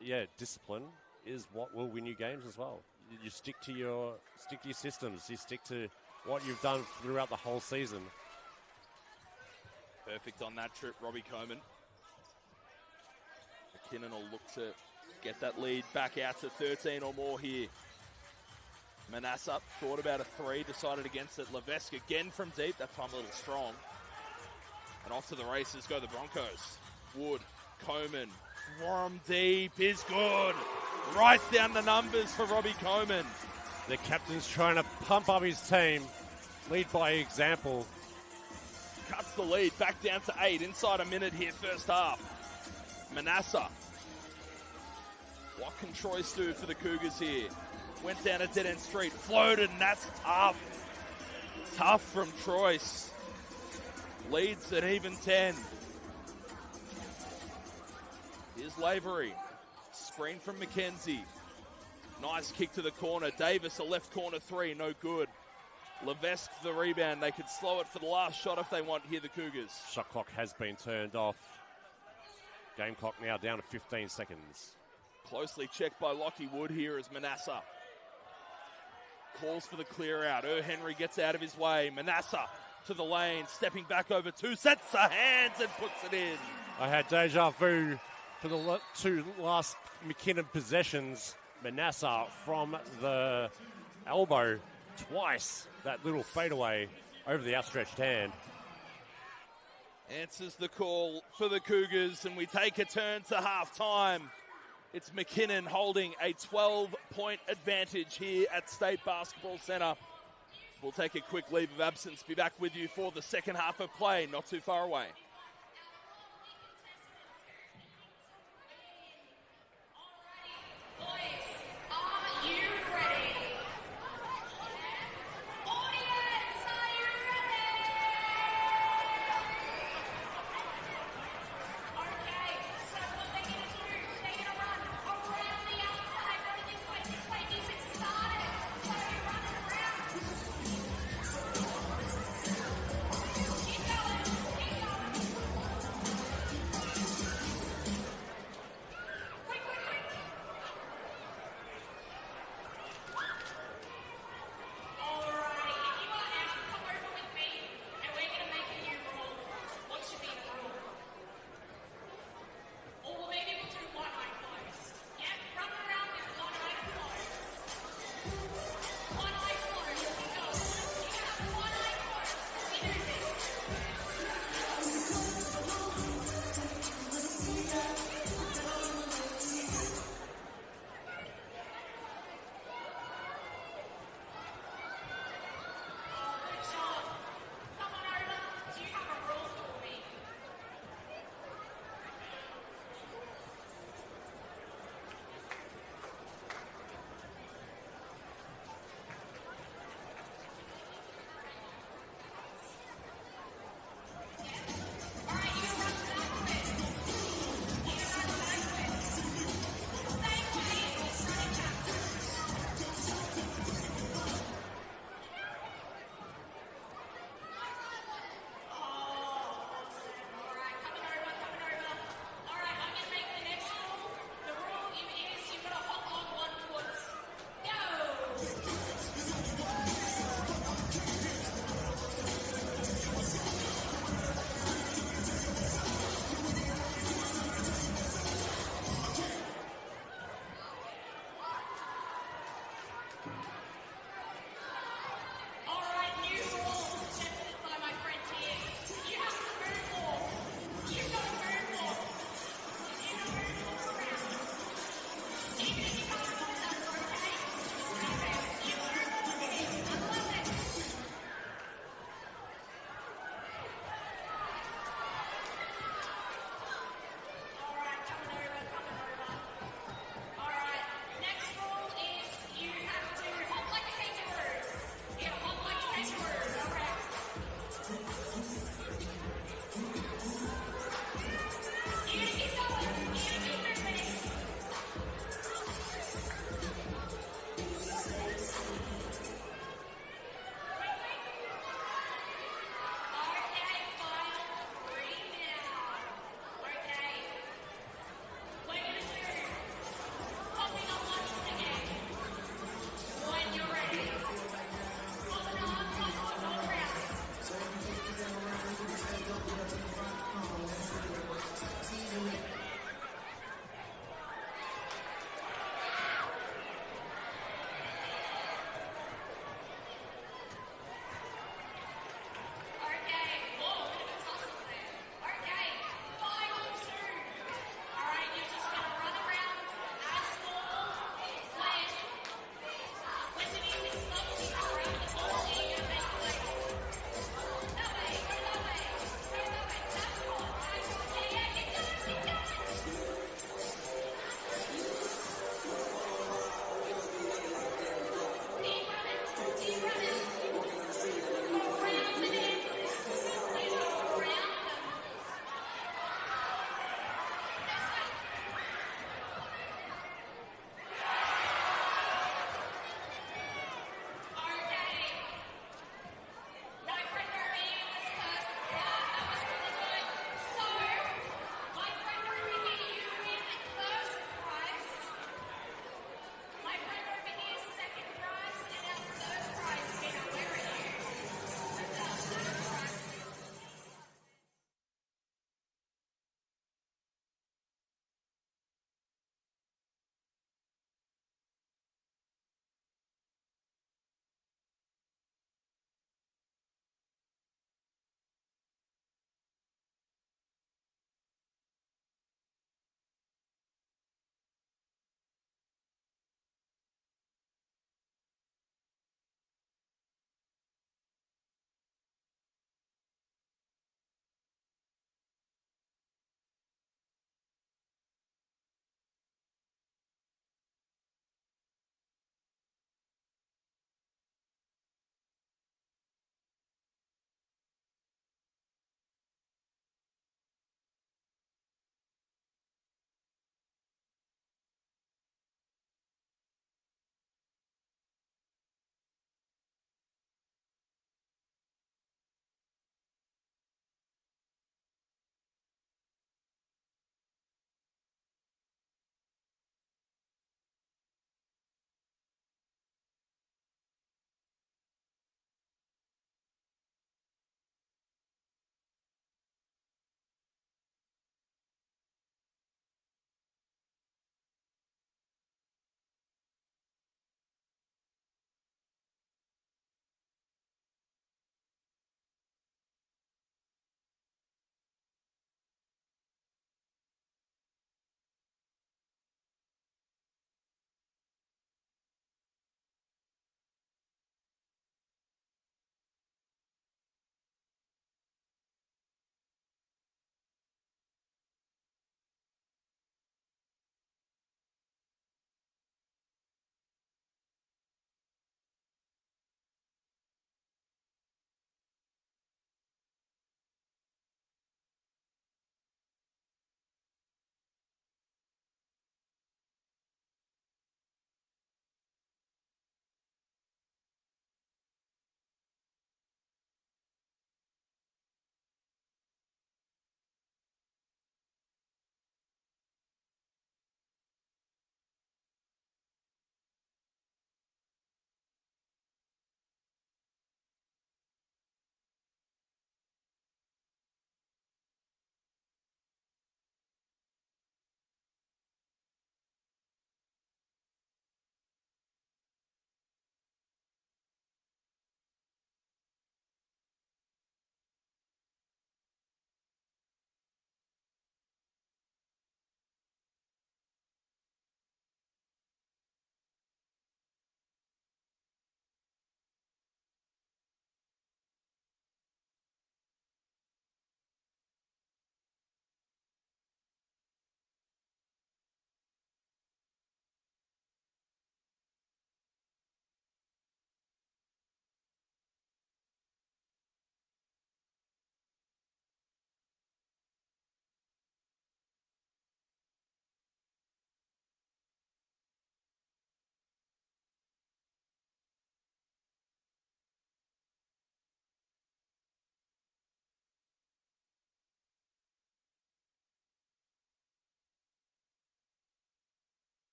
yeah, discipline is what will win you games as well. You stick to your systems. You stick to what you've done throughout the whole season. Perfect on that trip, Robbie Coleman. McKinnon will look to get that lead back out to 13 or more here. Manasseh thought about a 3, decided against it. Levesque again from deep, that time a little strong. And off to the races go the Broncos. Wood, Coleman from deep is good. Right down the numbers for Robbie Coleman. The captain's trying to pump up his team, lead by example. Cuts the lead back down to 8, inside a minute here, first half. Manasseh. What can Troyes do for the Cougars here? Went down a dead-end street, floated, and that's tough. Tough from Troyes. Leads at even 10. Here's Lavery. Screen from McKenzie. Nice kick to the corner. Davis, a left corner 3, no good. Levesque the rebound. They could slow it for the last shot if they want here, the Cougars. Shot clock has been turned off. Game clock now down to 15 seconds. Closely checked by Lockie Wood here as Manasseh. calls for the clear out. Henry gets out of his way. Manasseh to the lane, stepping back over two, sets the hands and puts it in. I had deja vu for the two last McKinnon possessions. Manasseh from the elbow twice. That little fadeaway over the outstretched hand. Answers the call for the Cougars, and we take a turn to halftime. It's McKinnon holding a 12-point advantage here at State Basketball Centre. We'll take a quick leave of absence. Be back with you for the second half of play, not too far away.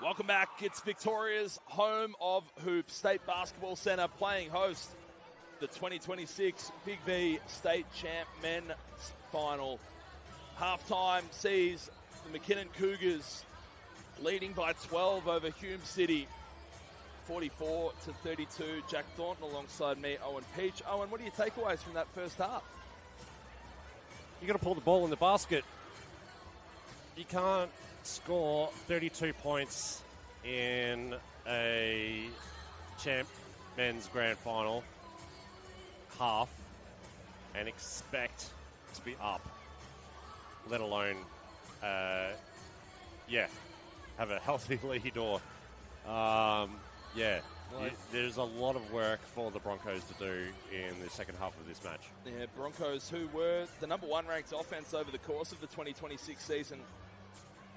Welcome back. It's Victoria's home of Hoop State Basketball Centre playing host the 2026 Big V State Champ Men's Final. Halftime sees the McKinnon Cougars leading by 12 over Hume City, 44-32. Jack Thornton alongside me, Owen Peach. Owen, what are your takeaways from that first half? You got to pull the ball in the basket. You can't score 32 points in a champ men's grand final half and expect to be up, let alone have a healthy lead or there's a lot of work for the Broncos to do in the second half of this match. Yeah, Broncos, who were the number one ranked offense over the course of the 2026 season,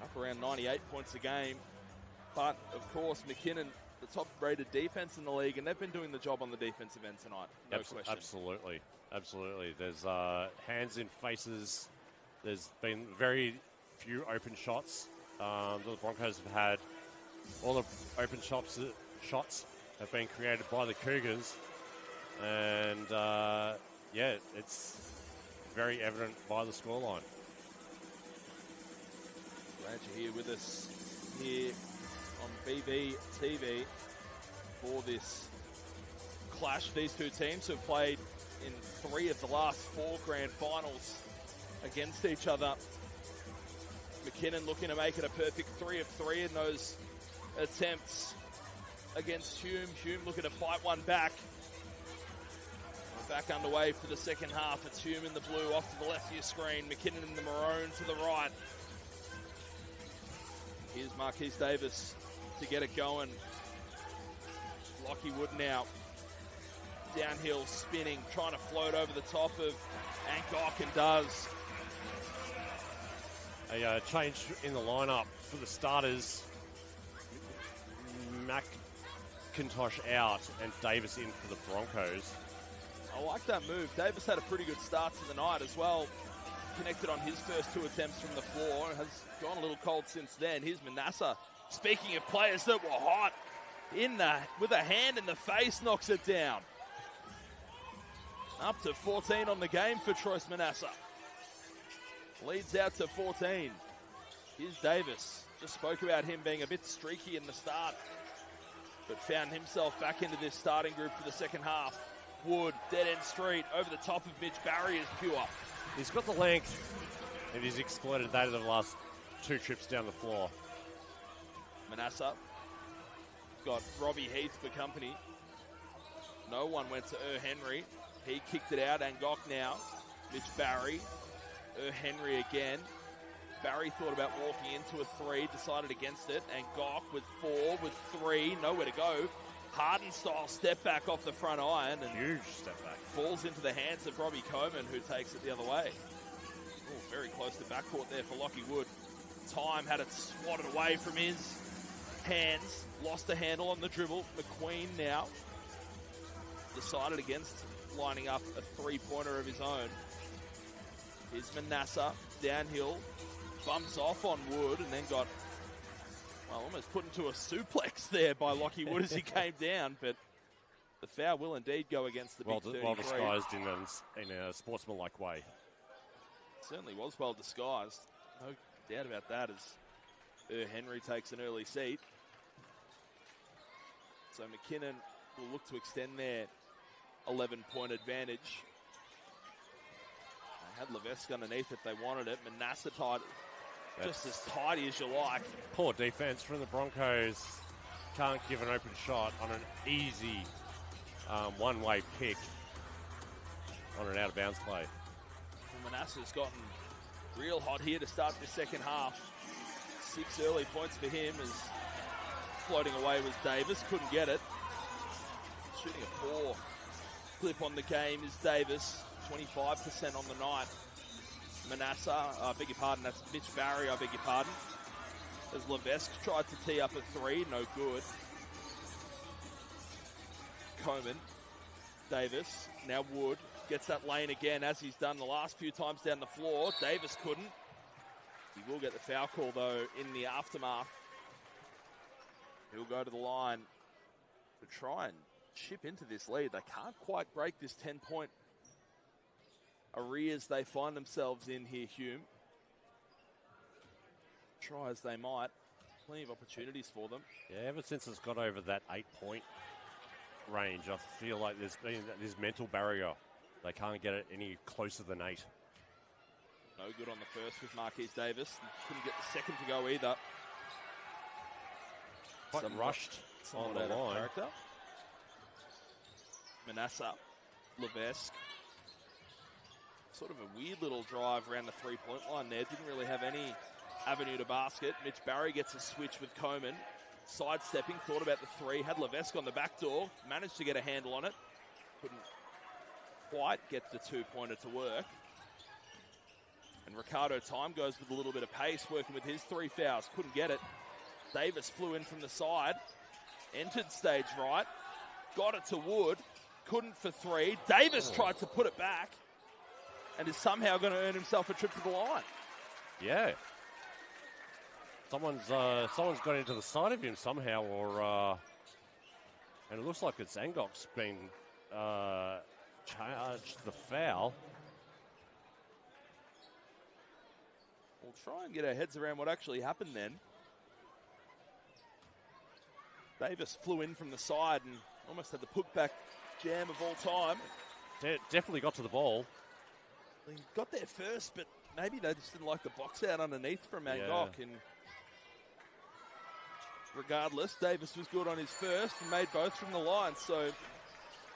up around 98 points a game. But, of course, McKinnon, the top-rated defense in the league, and they've been doing the job on the defensive end tonight. No question. Absolutely. There's hands in faces. There's been very few open shots. The Broncos have had all the open shots have been created by the Cougars. And, it's very evident by the scoreline. Glad you're here with us here on BB TV for this clash. These two teams have played in 3 of the last 4 grand finals against each other. McKinnon looking to make it a perfect 3 of 3 in those attempts against Hume. Hume looking to fight one back. We're back underway for the second half. It's Hume in the blue off to the left of your screen. McKinnon in the maroon to the right. Here's Marquise Davis to get it going. Lockie Wood now. Downhill, spinning, trying to float over the top of Angok, and does. A change in the lineup for the starters. McIntosh out and Davis in for the Broncos. I like that move. Davis had a pretty good start to the night as well. Connected on his first 2 attempts from the floor and has gone a little cold since then. Here's Manasseh. Speaking of players that were hot, with a hand in the face, knocks it down. Up to 14 on the game for Troyce Manasseh. Leads out to 14. Here's Davis. Just spoke about him being a bit streaky in the start, but found himself back into this starting group for the second half. Wood, dead end street, over the top of Mitch Barry is pure. He's got the length, and he's exploited that in the last 2 trips down the floor. Manasseh got Robbie Heath for company. No one went to Henry. He kicked it out. Angok now. Mitch Barry. Henry again. Barry thought about walking into a 3, decided against it. Angok with 4, with 3, nowhere to go. Harden-style step back off the front iron. And huge step back. Falls into the hands of Robbie Coleman, who takes it the other way. Ooh, very close to backcourt there for Lockie Wood. Time had it swatted away from his hands. Lost the handle on the dribble. McQueen now decided against lining up a 3-pointer of his own. Here's Manasseh downhill. Bumps off on Wood and then got, almost put into a suplex there by Lockie Wood as he came down. But the foul will indeed go against the big 33. Well disguised in a sportsmanlike way. Certainly was well disguised. No doubt about that as Henry takes an early seat. So McKinnon will look to extend their 11-point advantage. They had Levesque underneath if they wanted it. Manasseh tied, just as tidy as you like. Poor defense from the Broncos. Can't give an open shot on an easy one-way pick on an out-of-bounds play. Well, Manasseh's gotten real hot here to start the second half. 6 early points for him as floating away was Davis. Couldn't get it. Shooting a poor clip on the game is Davis. 25% on the night. Manasseh, I beg your pardon, that's Mitch Barry, I beg your pardon. As Levesque tried to tee up a 3, no good. Coleman, Davis, now Wood, gets that lane again as he's done the last few times down the floor. Davis couldn't. He will get the foul call though in the aftermath. He'll go to the line to try and chip into this lead. They can't quite break this 10-point arrears they find themselves in here, Hume. Try as they might. Plenty of opportunities for them. Yeah, ever since it's got over that 8-point range, I feel like there's been this mental barrier. They can't get it any closer than 8. No good on the first with Marquise Davis. Couldn't get the second to go either. Quite rushed on the line. Character. Manasseh, Levesque. Sort of a weird little drive around the three-point line there. Didn't really have any avenue to basket. Mitch Barry gets a switch with Coleman. Sidestepping, thought about the three. Had Levesque on the back door. Managed to get a handle on it. Couldn't quite get the two-pointer to work. And Ricardo Time goes with a little bit of pace, working with his 3 fouls. Couldn't get it. Davis flew in from the side. Entered stage right. Got it to Wood. Couldn't for 3. Davis tried to put it back. And is somehow going to earn himself a trip to the line. Yeah. Someone's got into the side of him somehow, or and it looks like it's Angok's been charged the foul. We'll try and get our heads around what actually happened then. Davis flew in from the side and almost had the putback jam of all time. Definitely got to the ball. He got there first, but maybe they just didn't like the box out underneath from Angok. Yeah. And regardless, Davis was good on his first and made both from the line. So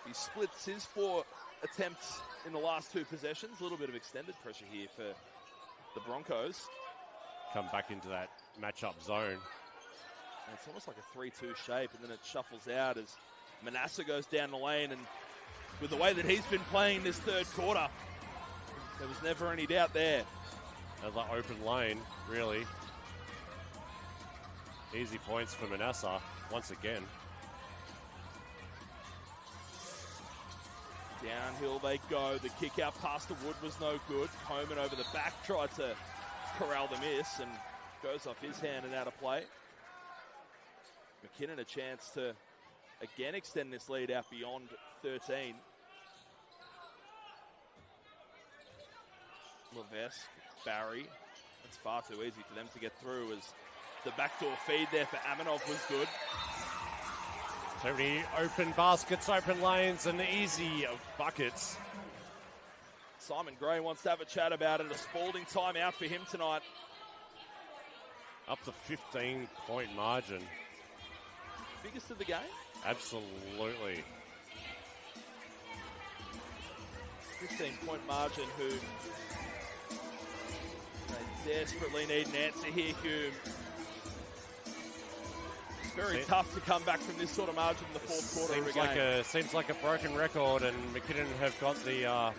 he splits his 4 attempts in the last 2 possessions. A little bit of extended pressure here for the Broncos. Come back into that matchup zone. And it's almost like a 3-2 shape, and then it shuffles out as Manasseh goes down the lane. And with the way that he's been playing this third quarter, there was never any doubt there. Another open lane, really. Easy points for Manasseh once again. Downhill they go. The kick out past the Wood was no good. Coleman over the back tried to corral the miss and goes off his hand and out of play. McKinnon a chance to again extend this lead out beyond 13. Levesque, Barry. It's far too easy for them to get through as the backdoor feed there for Aminov was good. So many open baskets, open lanes, and easy buckets. Simon Gray wants to have a chat about it. A Spalding timeout for him tonight. Up to 15-point margin. Biggest of the game? Absolutely. 15-point margin who they desperately need an answer here, Hume. It's very tough to come back from this sort of margin in the fourth quarter of a game. Seems like a broken record, and McKinnon have got the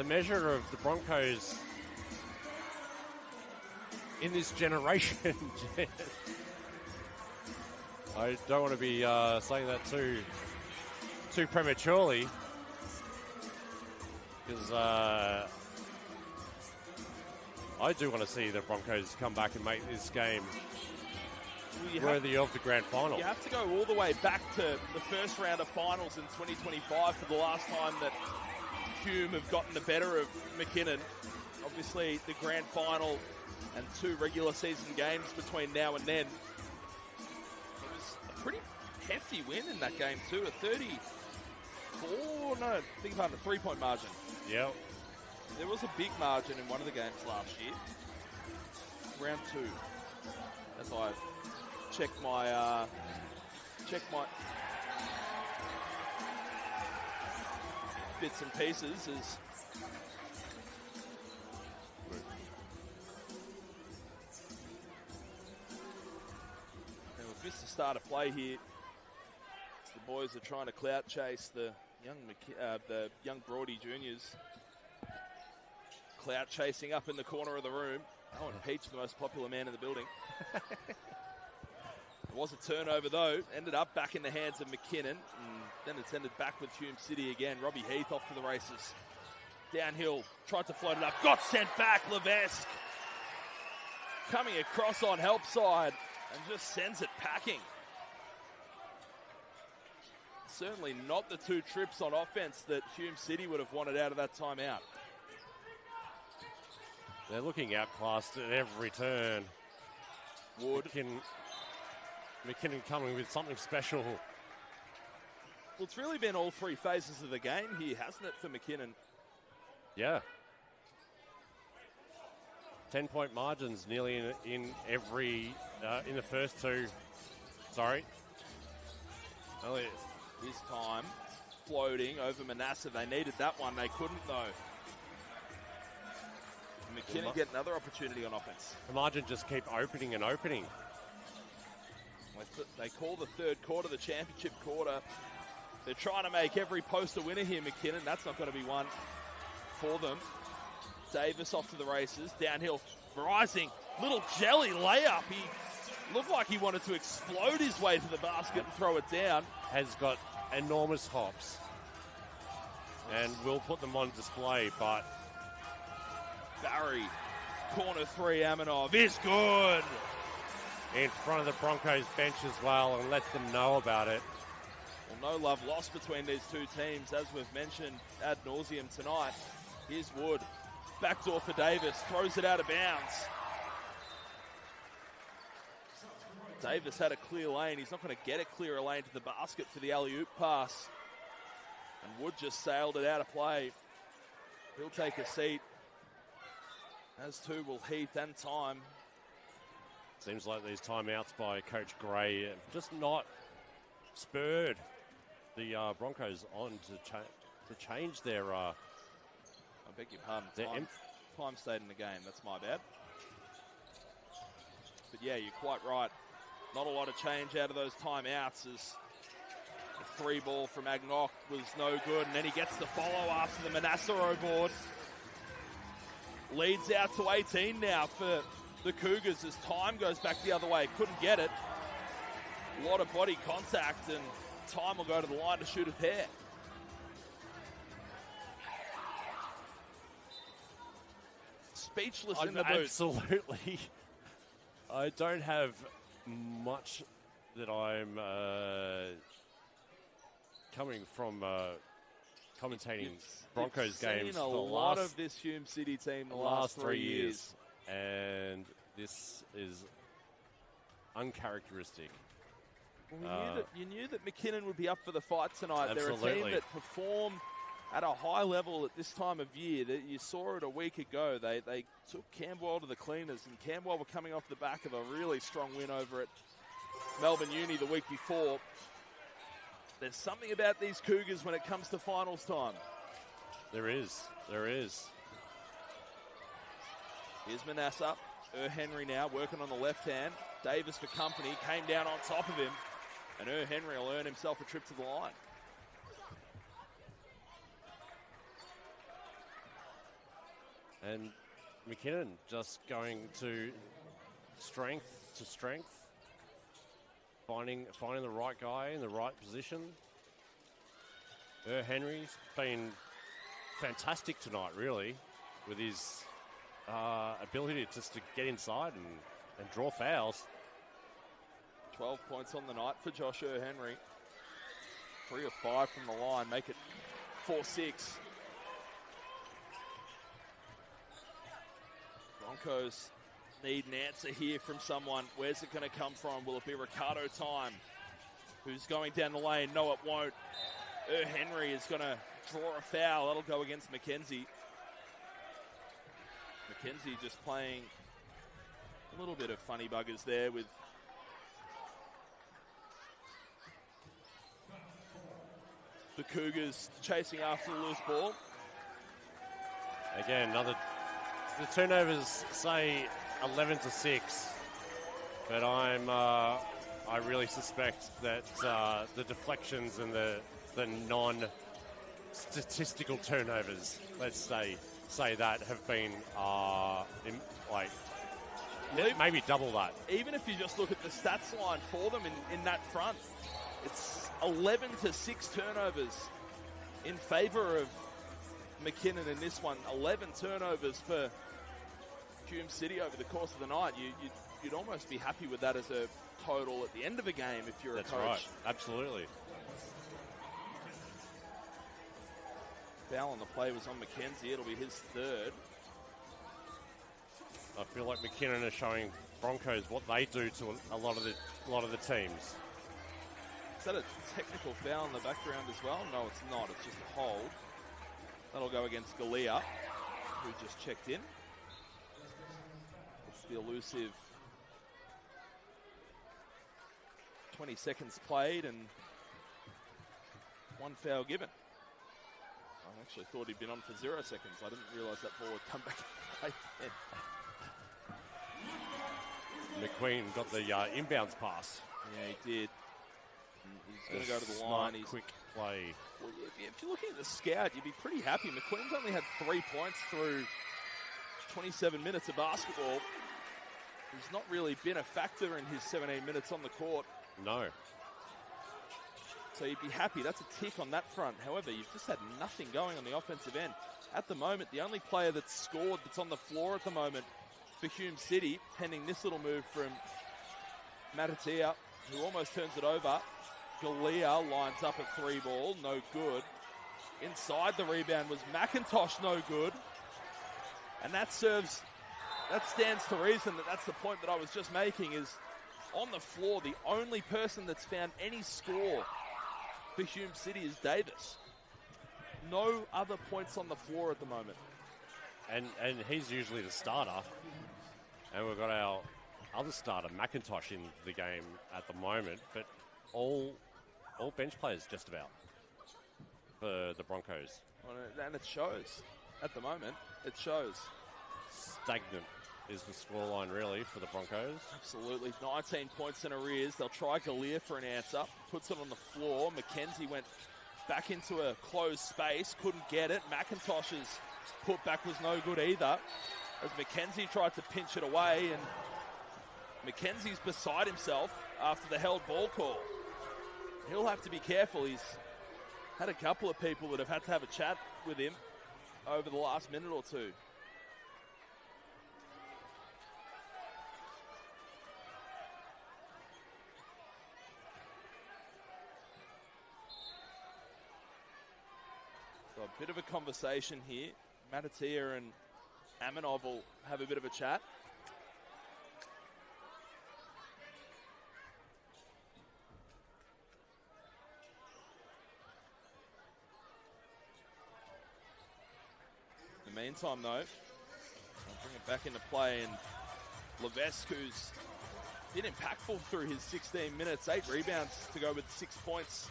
measure of the Broncos in this generation. I don't want to be saying that too prematurely, because I do want to see the Broncos come back and make this game worthy of the grand final. You have to go all the way back to the first round of finals in 2025 for the last time that Hume have gotten the better of McKinnon. Obviously, the grand final and 2 regular season games between now and then. It was a pretty hefty win in that game too, a 3-point margin. Yep. There was a big margin in one of the games last year. Round 2. As I check my bits and pieces as we've missed the start of play here. The boys are trying to clout chase the young Brody juniors. Clout chasing up in the corner of the room. Owen Peach, the most popular man in the building. It was a turnover, though. Ended up back in the hands of McKinnon. And then it's ended back with Hume City again. Robbie Heath off to the races. Downhill, tried to float it up. Got sent back, Levesque. Coming across on help side. and just sends it packing. Certainly not the 2 trips on offense that Hume City would have wanted out of that timeout. They're looking outclassed at every turn. Wood. McKinnon coming with something special. Well, it's really been all 3 phases of the game here, hasn't it, for McKinnon? Yeah. 10-point margins nearly in every, in the first 2. Sorry. This time, floating over Manasseh. They needed that one. They couldn't, though. McKinnon get another opportunity on offense. The margin just keep opening and opening. They call the 3rd quarter the championship quarter. They're trying to make every post a winner here, McKinnon. That's not going to be one for them. Davis off to the races. Downhill, rising. Little jelly layup. He looked like he wanted to explode his way to the basket and throw it down. Has got enormous hops. And we'll put them on display, but... Barry, corner 3, Aminov is good. In front of the Broncos bench as well, and lets them know about it. Well, no love lost between these 2 teams, as we've mentioned ad nauseum tonight. Here's Wood. Backdoor for Davis. Throws it out of bounds. Davis had a clear lane. He's not going to get a clearer lane to the basket for the alley-oop pass. And Wood just sailed it out of play. He'll take a seat. As too will Heath and Time. Seems like these timeouts by Coach Gray have just not spurred the Broncos on to change their... I beg your pardon. Time stayed in the game. That's my bad. But yeah, you're quite right. Not a lot of change out of those timeouts as the 3 ball from Agnock was no good. And then he gets the follow after the Manasseh board. Leads out to 18 now for the Cougars as Time goes back the other way. Couldn't get it. A lot of body contact, and Time will go to the line to shoot a pair. Speechless in the booth. Absolutely. I don't have much that I'm coming from commentating Broncos games. Seen a lot of this Hume City team the last 3 years. And this is uncharacteristic. Well, you knew that McKinnon would be up for the fight tonight. Absolutely. They're a team that perform at a high level at this time of year. That you saw it a week ago. They took Camberwell to the cleaners, and Camberwell were coming off the back of a really strong win over at Melbourne Uni the week before. There's something about these Cougars when it comes to finals time. There is. Here's Manasseh. Henry now working on the left hand. Davis for company. Came down on top of him. And Henry will earn himself a trip to the line. And McKinnon just going to strength, finding the right guy in the right position. Henry's been fantastic tonight, really, with his ability just to get inside and draw fouls. 12 points on the night for Josh Henry. 3 of 5 from the line, make it 4-6. Broncos need an answer here from someone. Where's it going to come from? Will it be Ricardo Time, who's going down the lane? No, it won't. Henry is going to draw a foul. That'll go against McKenzie. McKenzie just playing a little bit of funny buggers there with the Cougars chasing after the loose ball. Again, the turnovers say 11-6, but I really suspect that the deflections and the non-statistical turnovers, let's say that, have been maybe double that. Even if you just look at the stats line for them in that front, it's 11-6 turnovers in favour of McKinnon in this one. 11 turnovers for Hume City over the course of the night. you'd almost be happy with that as a total at the end of a game if you're That's a coach. right. Absolutely. Foul on the play was on McKenzie. It'll be his third. I feel like McKinnon is showing Broncos what they do to a lot of the teams. Is that a technical foul in the background as well? No, it's not. It's just a hold. That'll go against Galea, who just checked in. It's the elusive 20 seconds played and one foul given. I actually thought he'd been on for 0 seconds. I didn't realise that ball would come back and play again. McQueen got the inbounds pass. Yeah, he did. He's going to go to the Smart, line. quick play. Well, if you're looking at the scout, you'd be pretty happy. McQueen's only had 3 points through 27 minutes of basketball. He's not really been a factor in his 17 minutes on the court. No. So you'd be happy. That's a tick on that front. However, you've just had nothing going on the offensive end. At the moment, the only player that's scored that's on the floor at the moment for Hume City, pending this little move from Matatia, who almost turns it over. Galea lines up a 3-ball, no good. Inside the rebound was McIntosh, no good. And that stands to reason that's the point that I was just making, is on the floor, the only person that's found any score for Hume City is Davis. No other points on the floor at the moment. And he's usually the starter. And we've got our other starter, McIntosh, in the game at the moment. But all bench players just about for the Broncos. And it shows. At the moment, it shows. Stagnant is the scoreline, really, for the Broncos. Absolutely. 19 points in arrears. They'll try Galea for an answer. Puts it on the floor. McKenzie went back into a closed space. Couldn't get it. McIntosh's putback was no good either, as McKenzie tried to pinch it away, and McKenzie's beside himself after the held ball call. He'll have to be careful. He's had a couple of people that have had to have a chat with him over the last minute or two. So a bit of a conversation here. Matatia and Aminov will have a bit of a chat. In the meantime, though, I'll bring it back into play, and Levesque, who's been impactful through his 16 minutes, 8 rebounds to go with 6 points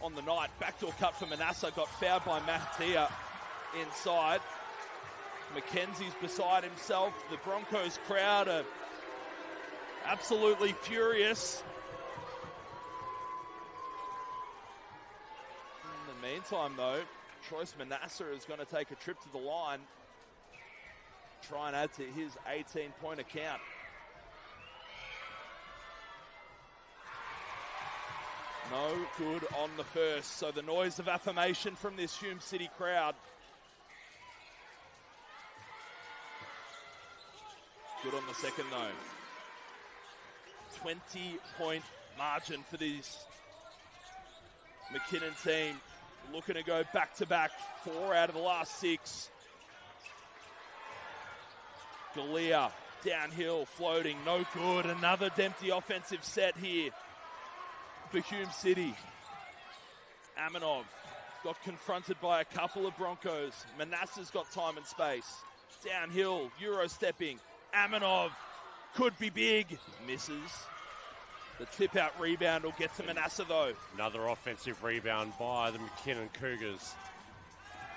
on the night. Backdoor cut for Manasseh, got fouled by Matatia inside. McKenzie's beside himself. The Broncos crowd are absolutely furious. In the meantime, though, Troyce Manasseh is going to take a trip to the line, try and add to his 18-point account. No good on the first, so the noise of affirmation from this Hume City crowd. Good on the second, though. 20-point margin for this McKinnon team. Looking to go back-to-back, 4 out of the last 6. Galea, downhill, floating, no good. Another empty offensive set here for Hume City. Aminov got confronted by a couple of Broncos. Manasseh's got time and space. Downhill, Euro stepping. Aminov could be big. Misses. The tip-out rebound will get to Manasseh, though. Another offensive rebound by the McKinnon Cougars.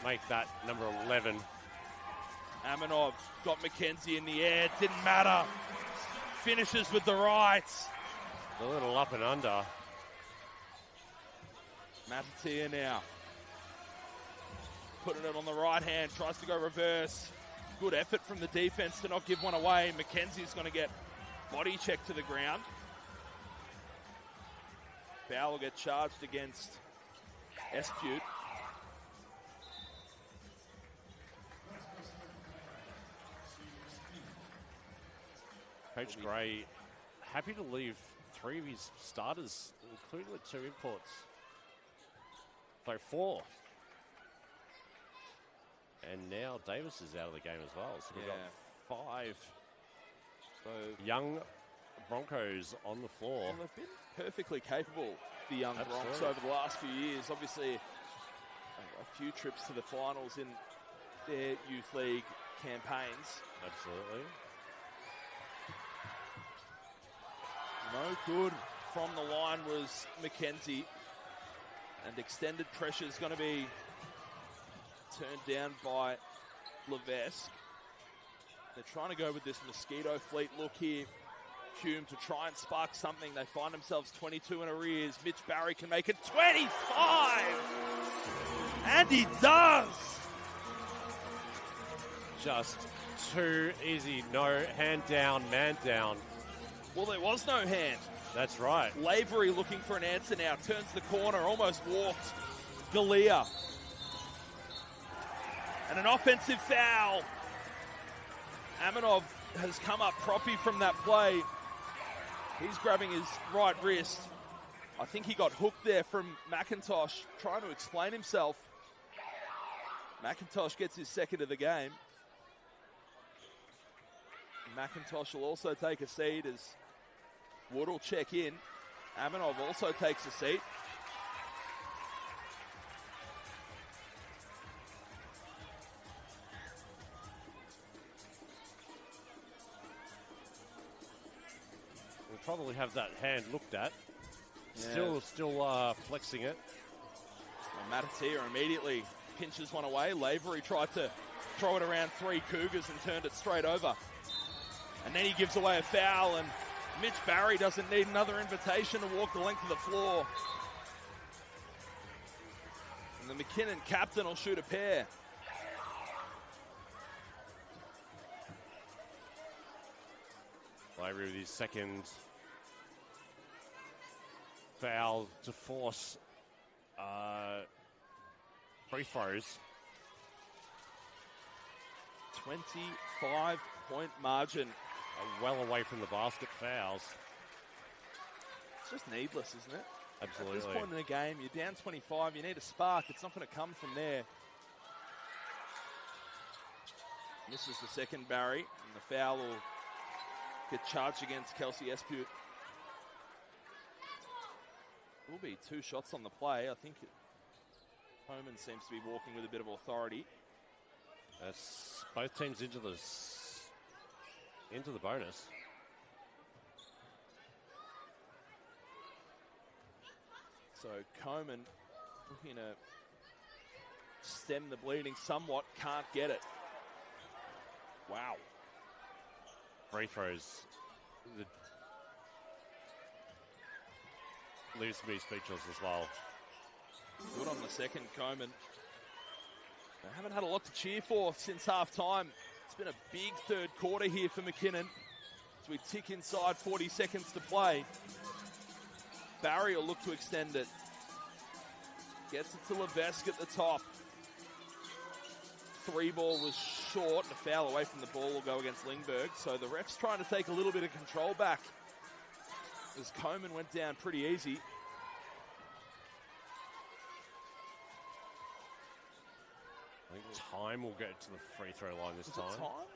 Make that number 11. Aminov got McKenzie in the air. Didn't matter. Finishes with the right. A little up and under. Matatia now. Putting it on the right hand. Tries to go reverse. Good effort from the defense to not give one away. McKenzie's going to get body checked to the ground. Foul will get charged against Espute. Coach Gray happy to leave 3 of his starters, including the 2 imports. So 4. And now Davis is out of the game as well. So we've got 5 young Broncos on the floor. Well, they've been perfectly capable, the young Bronx, over the last few years. Obviously, a few trips to the finals in their youth league campaigns. Absolutely. No good from the line was McKenzie. And extended pressure is going to be turned down by Levesque. They're trying to go with this mosquito fleet look here. Hume to try and spark something. They find themselves 22 in arrears. Mitch Barry can make it 25! And he does! Just too easy. No hand down, man down. Well, there was no hand. That's right. Lavery looking for an answer now. Turns the corner, almost walked. Galea. And an offensive foul. Aminov has come up proppy from that play. He's grabbing his right wrist. I think he got hooked there from McIntosh, trying to explain himself. McIntosh gets his second of the game. McIntosh will also take a seat as Wood will check in. Aminov also takes a seat. We'll probably have that hand looked at. Yeah. Still flexing it. And Matatia immediately pinches one away. Lavery tried to throw it around 3 Cougars and turned it straight over. And then he gives away a foul, and Mitch Barry doesn't need another invitation to walk the length of the floor. And the McKinnon captain will shoot a pair. Lavery with his second foul to force free throws. 25-point margin. Well away from the basket fouls. It's just needless, isn't it? Absolutely. At this point in the game, you're down 25, you need a spark. It's not going to come from there. This is the second Barry, and the foul will get charged against Kelsey Espute. Will be 2 shots on the play. I think Homan seems to be walking with a bit of authority. That's both teams into the bonus. So Coleman looking to stem the bleeding somewhat, can't get it. Wow. Free throws. Leaves me speechless as well. Good on the second, Coleman. They haven't had a lot to cheer for since half-time. It's been a big third quarter here for McKinnon as we tick inside 40 seconds to play. Barry will look to extend it. Gets it to Levesque at the top. 3 ball was short, and a foul away from the ball will go against Lingberg. So the ref's trying to take a little bit of control back as Coleman went down pretty easy. I think time will get to the free throw line this time. Time?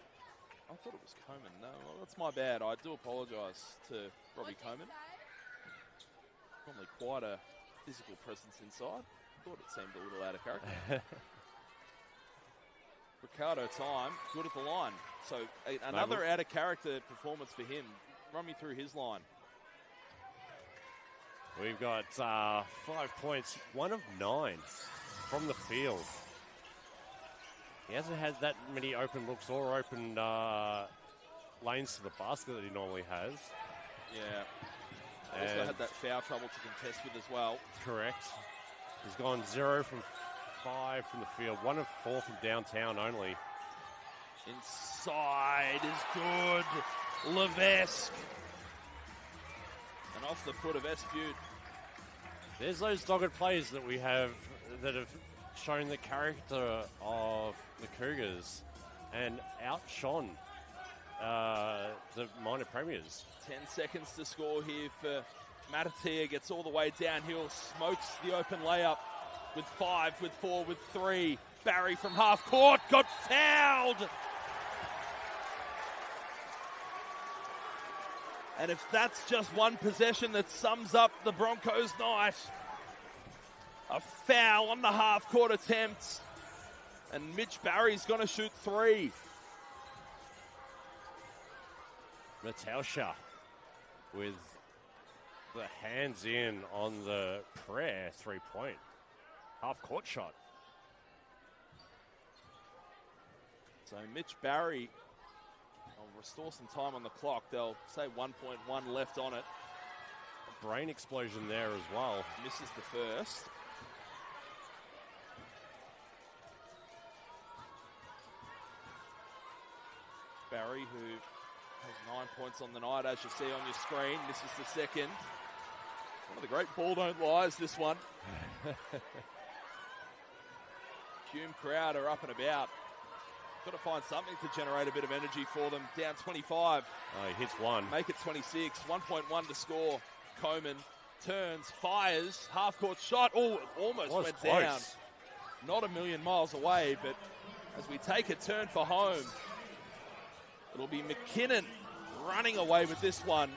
I thought it was Coleman. No, well, that's my bad. I do apologise to Robbie Coleman. Probably quite a physical presence inside. Thought it seemed a little out of character. Ricardo time, good at the line. So another out of character performance for him. Run me through his line. We've got 5 points, 1 of 9 from the field. He hasn't had that many open looks or open lanes to the basket that he normally has. Yeah. Also had that foul trouble to contest with as well. Correct. He's gone 0 from 5 from the field, 1 of 4 from downtown only. Inside is good. Levesque. And off the foot of Espute. There's those dogged plays that we have that have shown the character of the Cougars and outshone the minor premiers. 10 seconds to score here for Matatia. Gets all the way downhill, smokes the open layup with 5, with 4, with 3. Barry from half court got fouled. And if that's just one possession that sums up the Broncos' night, a foul on the half court attempt, and Mitch Barry's going to shoot 3. Natasha with the hands in on the prayer 3-point. Half court shot. So Mitch Barry will restore some time on the clock. They'll say 1.1 left on it. A brain explosion there as well. Misses the first. Barry, who has 9 points on the night, as you see on your screen, misses the second. One of the great ball don't lies, this one. Hume crowd are up and about. Got to find something to generate a bit of energy for them. Down 25. Oh, he hits one. Make it 26. 1.1 to score. Coleman turns, fires, half-court shot. Oh, it almost went close. down. Not a million miles away, but as we take a turn for home, it'll be McKinnon running away with this one.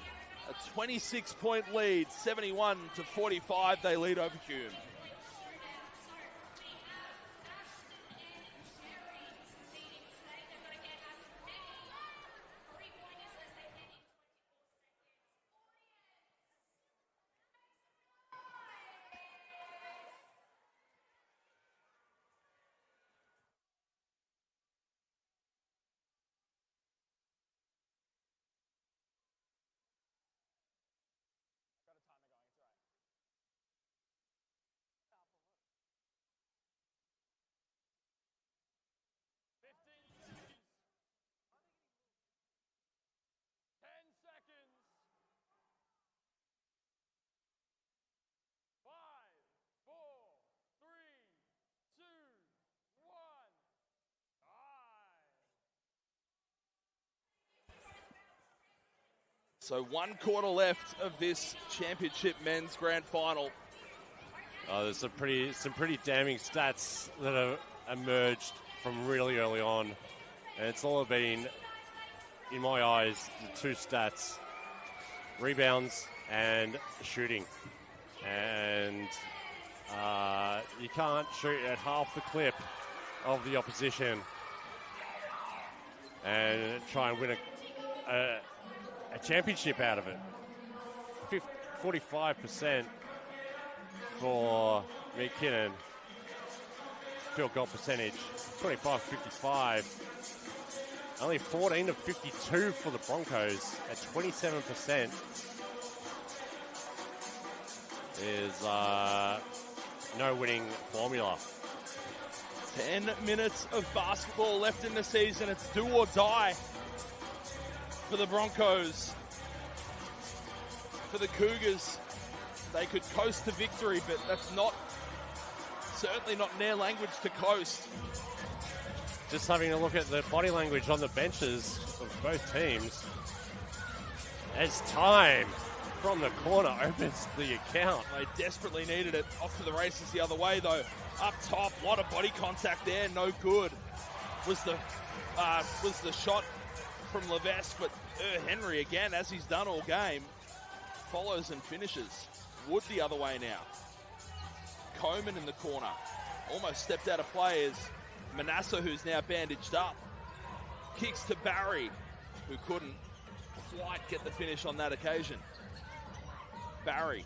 A 26-point lead, 71-45. They lead over Hume. So 1 quarter left of this championship men's grand final. Oh, there's some pretty damning stats that have emerged from really early on. And it's all been, in my eyes, the 2 stats. Rebounds and shooting. And you can't shoot at half the clip of the opposition and try and win a championship out of it. 45% for McKinnon. Field goal percentage, 25-55. Only 14 of 52 for the Broncos at 27%. Is no winning formula. 10 minutes of basketball left in the season. It's do or die for the Broncos. For the Cougars, they could coast to victory, but that's certainly not their language to coast. Just having a look at the body language on the benches of both teams. As time from the corner opens the account. They desperately needed it. Off to the races the other way, though. Up top, a lot of body contact there. No good. Was the shot from Levesque, but Henry, again, as he's done all game, follows and finishes. Wood the other way now. Coleman in the corner. Almost stepped out of play as Manasseh, who's now bandaged up, kicks to Barry, who couldn't quite get the finish on that occasion. Barry.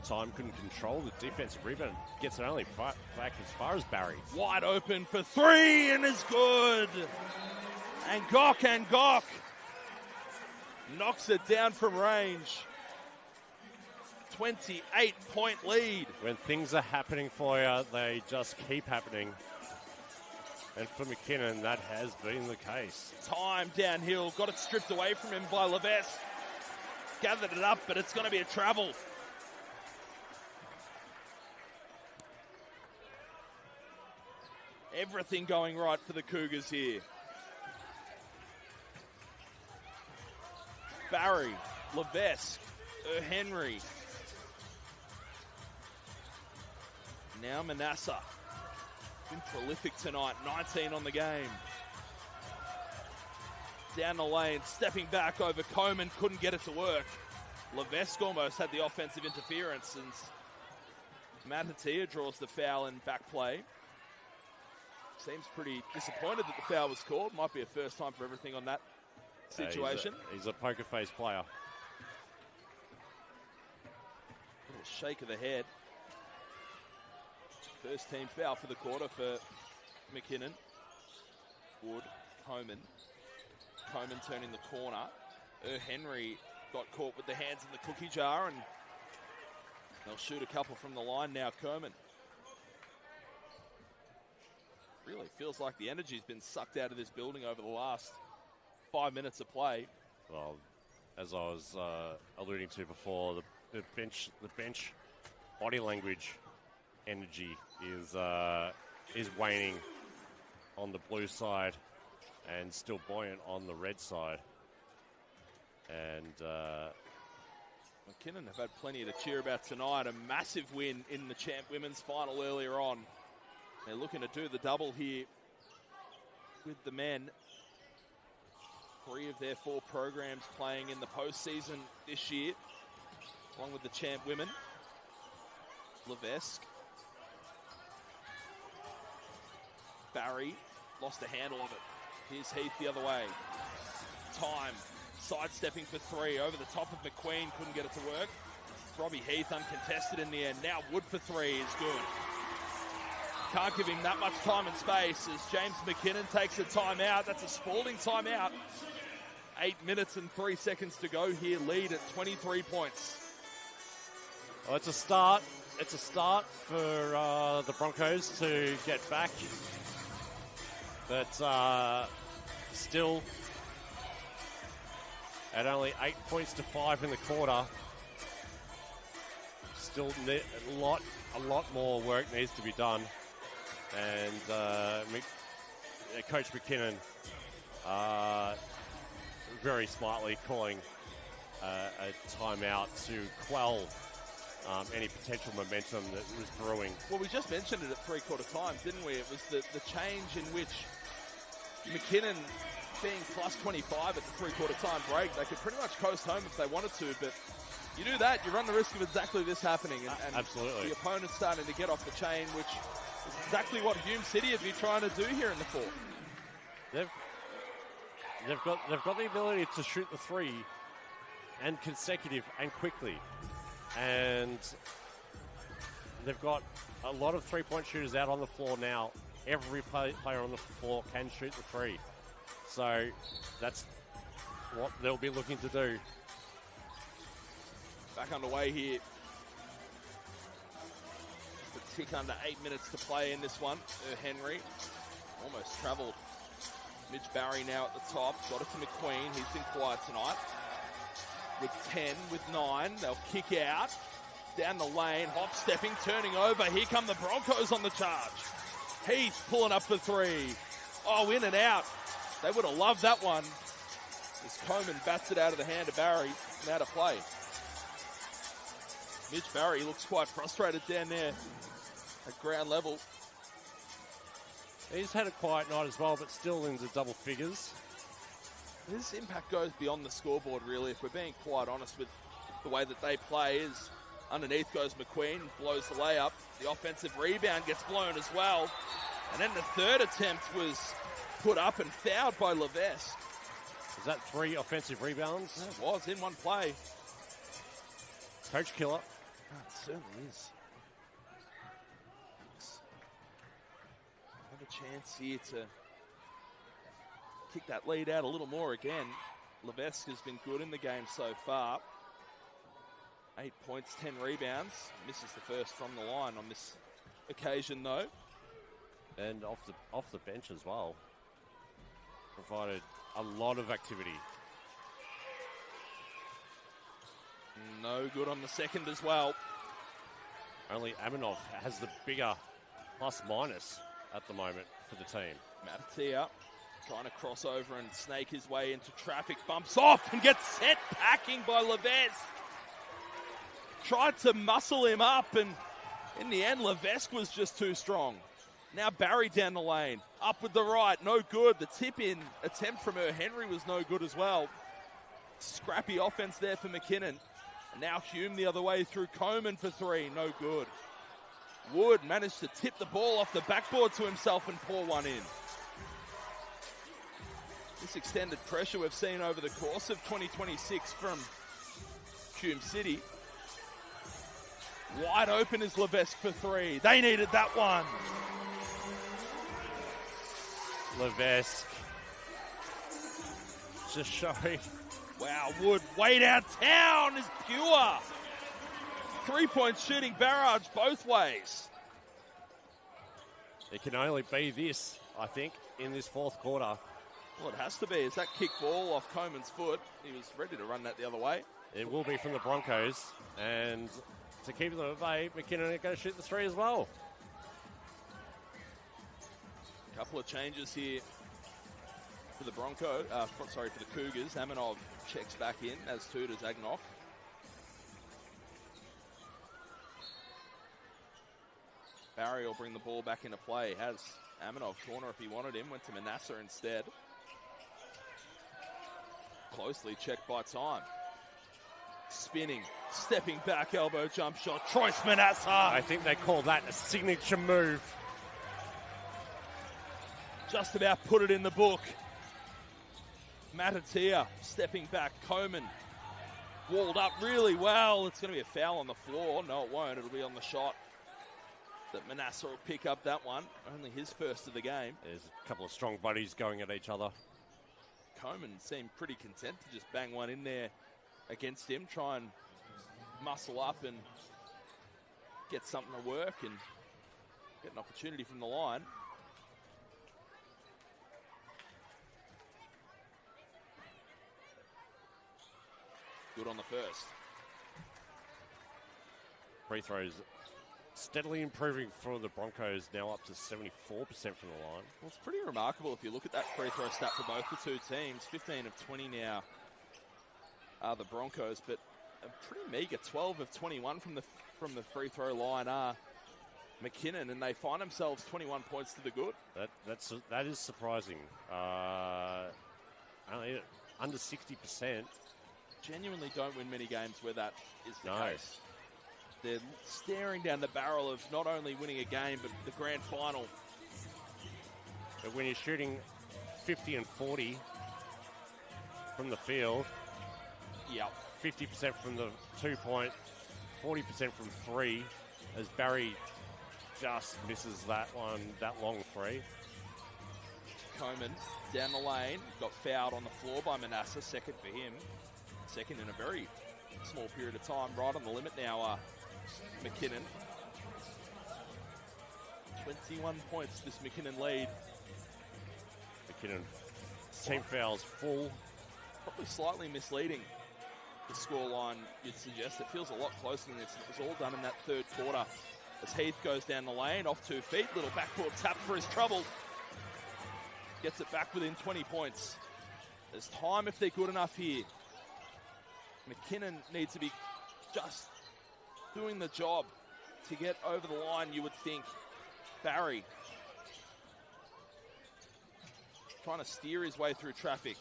Time couldn't control the defensive rebound. Gets it only back as far as Barry. Wide open for 3 and is good. And Gok knocks it down from range. 28-point lead. When things are happening for you, they just keep happening. And for McKinnon, that has been the case. Time downhill. Got it stripped away from him by Levesque. Gathered it up, but it's going to be a travel. Everything going right for the Cougars here. Barry, Levesque, Henry. Now Manasseh. Been prolific tonight, 19 on the game. Down the lane, stepping back over Coleman, couldn't get it to work. Levesque almost had the offensive interference, and Matt Hatia draws the foul in back play. Seems pretty disappointed that the foul was called. Might be a first time for everything on that situation. He's a poker face player. Little shake of the head. First team foul for the quarter for McKinnon. Wood, Coleman. Coleman turning the corner. Henry got caught with the hands in the cookie jar, and they'll shoot a couple from the line now. Coleman. Really feels like the energy's been sucked out of this building over the last 5 minutes of play. Well, as I was alluding to before, the bench body language energy is waning on the blue side and still buoyant on the red side. And McKinnon have had plenty to cheer about tonight. A massive win in the Champ Women's final earlier on. They're looking to do the double here with the men. 3 of their 4 programs playing in the postseason this year, along with the Champ Women. Levesque. Barry lost a handle of it. Here's Heath the other way. Time. Sidestepping for 3 over the top of McQueen. Couldn't get it to work. Robbie Heath uncontested in the end. Now Wood for 3 is good. Can't give him that much time and space as James McKinnon takes a timeout. That's a Spalding timeout. 8 minutes and 3 seconds to go here. Lead at 23 points. Well, it's a start. It's a start for the Broncos to get back. But still, at only 8 points to 5 in the quarter, still a lot more work needs to be done. And Coach McKinnon very smartly calling a timeout to quell any potential momentum that was brewing. Well, we just mentioned it at three-quarter time, didn't we? It was the change in which McKinnon being plus 25 at the three-quarter time break, they could pretty much coast home if they wanted to, but you do that, you run the risk of exactly this happening. And absolutely. The opponent's starting to get off the chain, which is exactly what Hume City have been trying to do here in the fourth. They've got the ability to shoot the 3 and consecutive and quickly. And they've got a lot of three-point shooters out on the floor now. Every player on the floor can shoot the 3. So that's what they'll be looking to do. Back underway here. Just a tick under 8 minutes to play in this one. Henry almost travelled. Mitch Barry now at the top. Got it to McQueen. He's been quiet tonight. With 10, with 9. They'll kick out. Down the lane. Hop stepping, turning over. Here come the Broncos on the charge. Heath pulling up for 3. Oh, in and out. They would have loved that one. As Coleman bats it out of the hand of Barry. Now to play. Mitch Barry looks quite frustrated down there at ground level. He's had a quiet night as well, but still in the double figures. His impact goes beyond the scoreboard, really, if we're being quite honest with the way that they play. Is underneath goes McQueen, blows the layup. The offensive rebound gets blown as well. And then the third attempt was put up and fouled by Levesque. Is that 3 offensive rebounds? It was in one play. Coach killer. Oh, it certainly is. Have a chance here to kick that lead out a little more again. Levesque has been good in the game so far. 8 points, 10 rebounds. Misses the first from the line on this occasion, though. And off the bench as well. Provided a lot of activity. No good on the second as well. Only Aminov has the bigger plus-minus at the moment for the team. Matatia Trying to cross over and snake his way into traffic. Bumps off and gets sent packing by Levesque. Tried to muscle him up, and in the end, Levesque was just too strong. Now Barry down the lane. Up with the right. No good. The tip-in attempt from Henry was no good as well. Scrappy offense there for McKinnon. And now Hume the other way through Coleman for three. No good. Wood managed to tip the ball off the backboard to himself and pour one in. This extended pressure we've seen over the course of 2026 from Hume City. Wide open is Levesque for three. They needed that one. Levesque just showing. Wow, Wood way downtown is pure. 3-point shooting barrage both ways. It can only be this, I think, in this fourth quarter. Well, it has to be. It's that kick ball off Coleman's foot. He was ready to run that the other way. It will be from the Broncos. And to keep them at bay, McKinnon are going to shoot the three as well. A couple of changes here for the for the Cougars. Aminov checks back in, as too does Agnock. Barry will bring the ball back into play. Has Aminov corner if he wanted him. Went to Manasseh instead. Closely checked by Time. Spinning, stepping back, elbow jump shot. Troyce Manasseh. I think they call that a signature move. Just about put it in the book. Matatia stepping back. Coleman walled up really well. It's going to be a foul on the floor. No, it won't. It'll be on the shot. That Manasseh will pick up that one. Only his first of the game. There's a couple of strong buddies going at each other. Coleman seemed pretty content to just bang one in there against him. Try and muscle up and get something to work and get an opportunity from the line. Good on the first. Free throws steadily improving for the Broncos, now up to 74% from the line. Well, it's pretty remarkable if you look at that free throw stat for both the two teams. 15 of 20 now are the Broncos, but a pretty meager 12 of 21 from the free throw line are McKinnon, and they find themselves 21 points to the good. That is surprising. Only under 60%. Genuinely don't win many games where that is the case. They're staring down the barrel of not only winning a game, but the grand final. But when you're shooting 50 and 40 from the field, 50% from the 2-point, 40% from three, as Barry just misses that one, that long three. Coleman down the lane, got fouled on the floor by Manasseh, second for him. Second in a very small period of time. Right on the limit now, McKinnon. 21 points, this McKinnon lead. McKinnon, team fouls full. Probably slightly misleading, the scoreline, you'd suggest. It feels a lot closer than this. It was all done in that third quarter. As Heath goes down the lane, off 2 feet. Little backboard tap for his trouble. Gets it back within 20 points. There's time if they're good enough here. McKinnon needs to be just doing the job to get over the line, you would think. Barry trying to steer his way through traffic.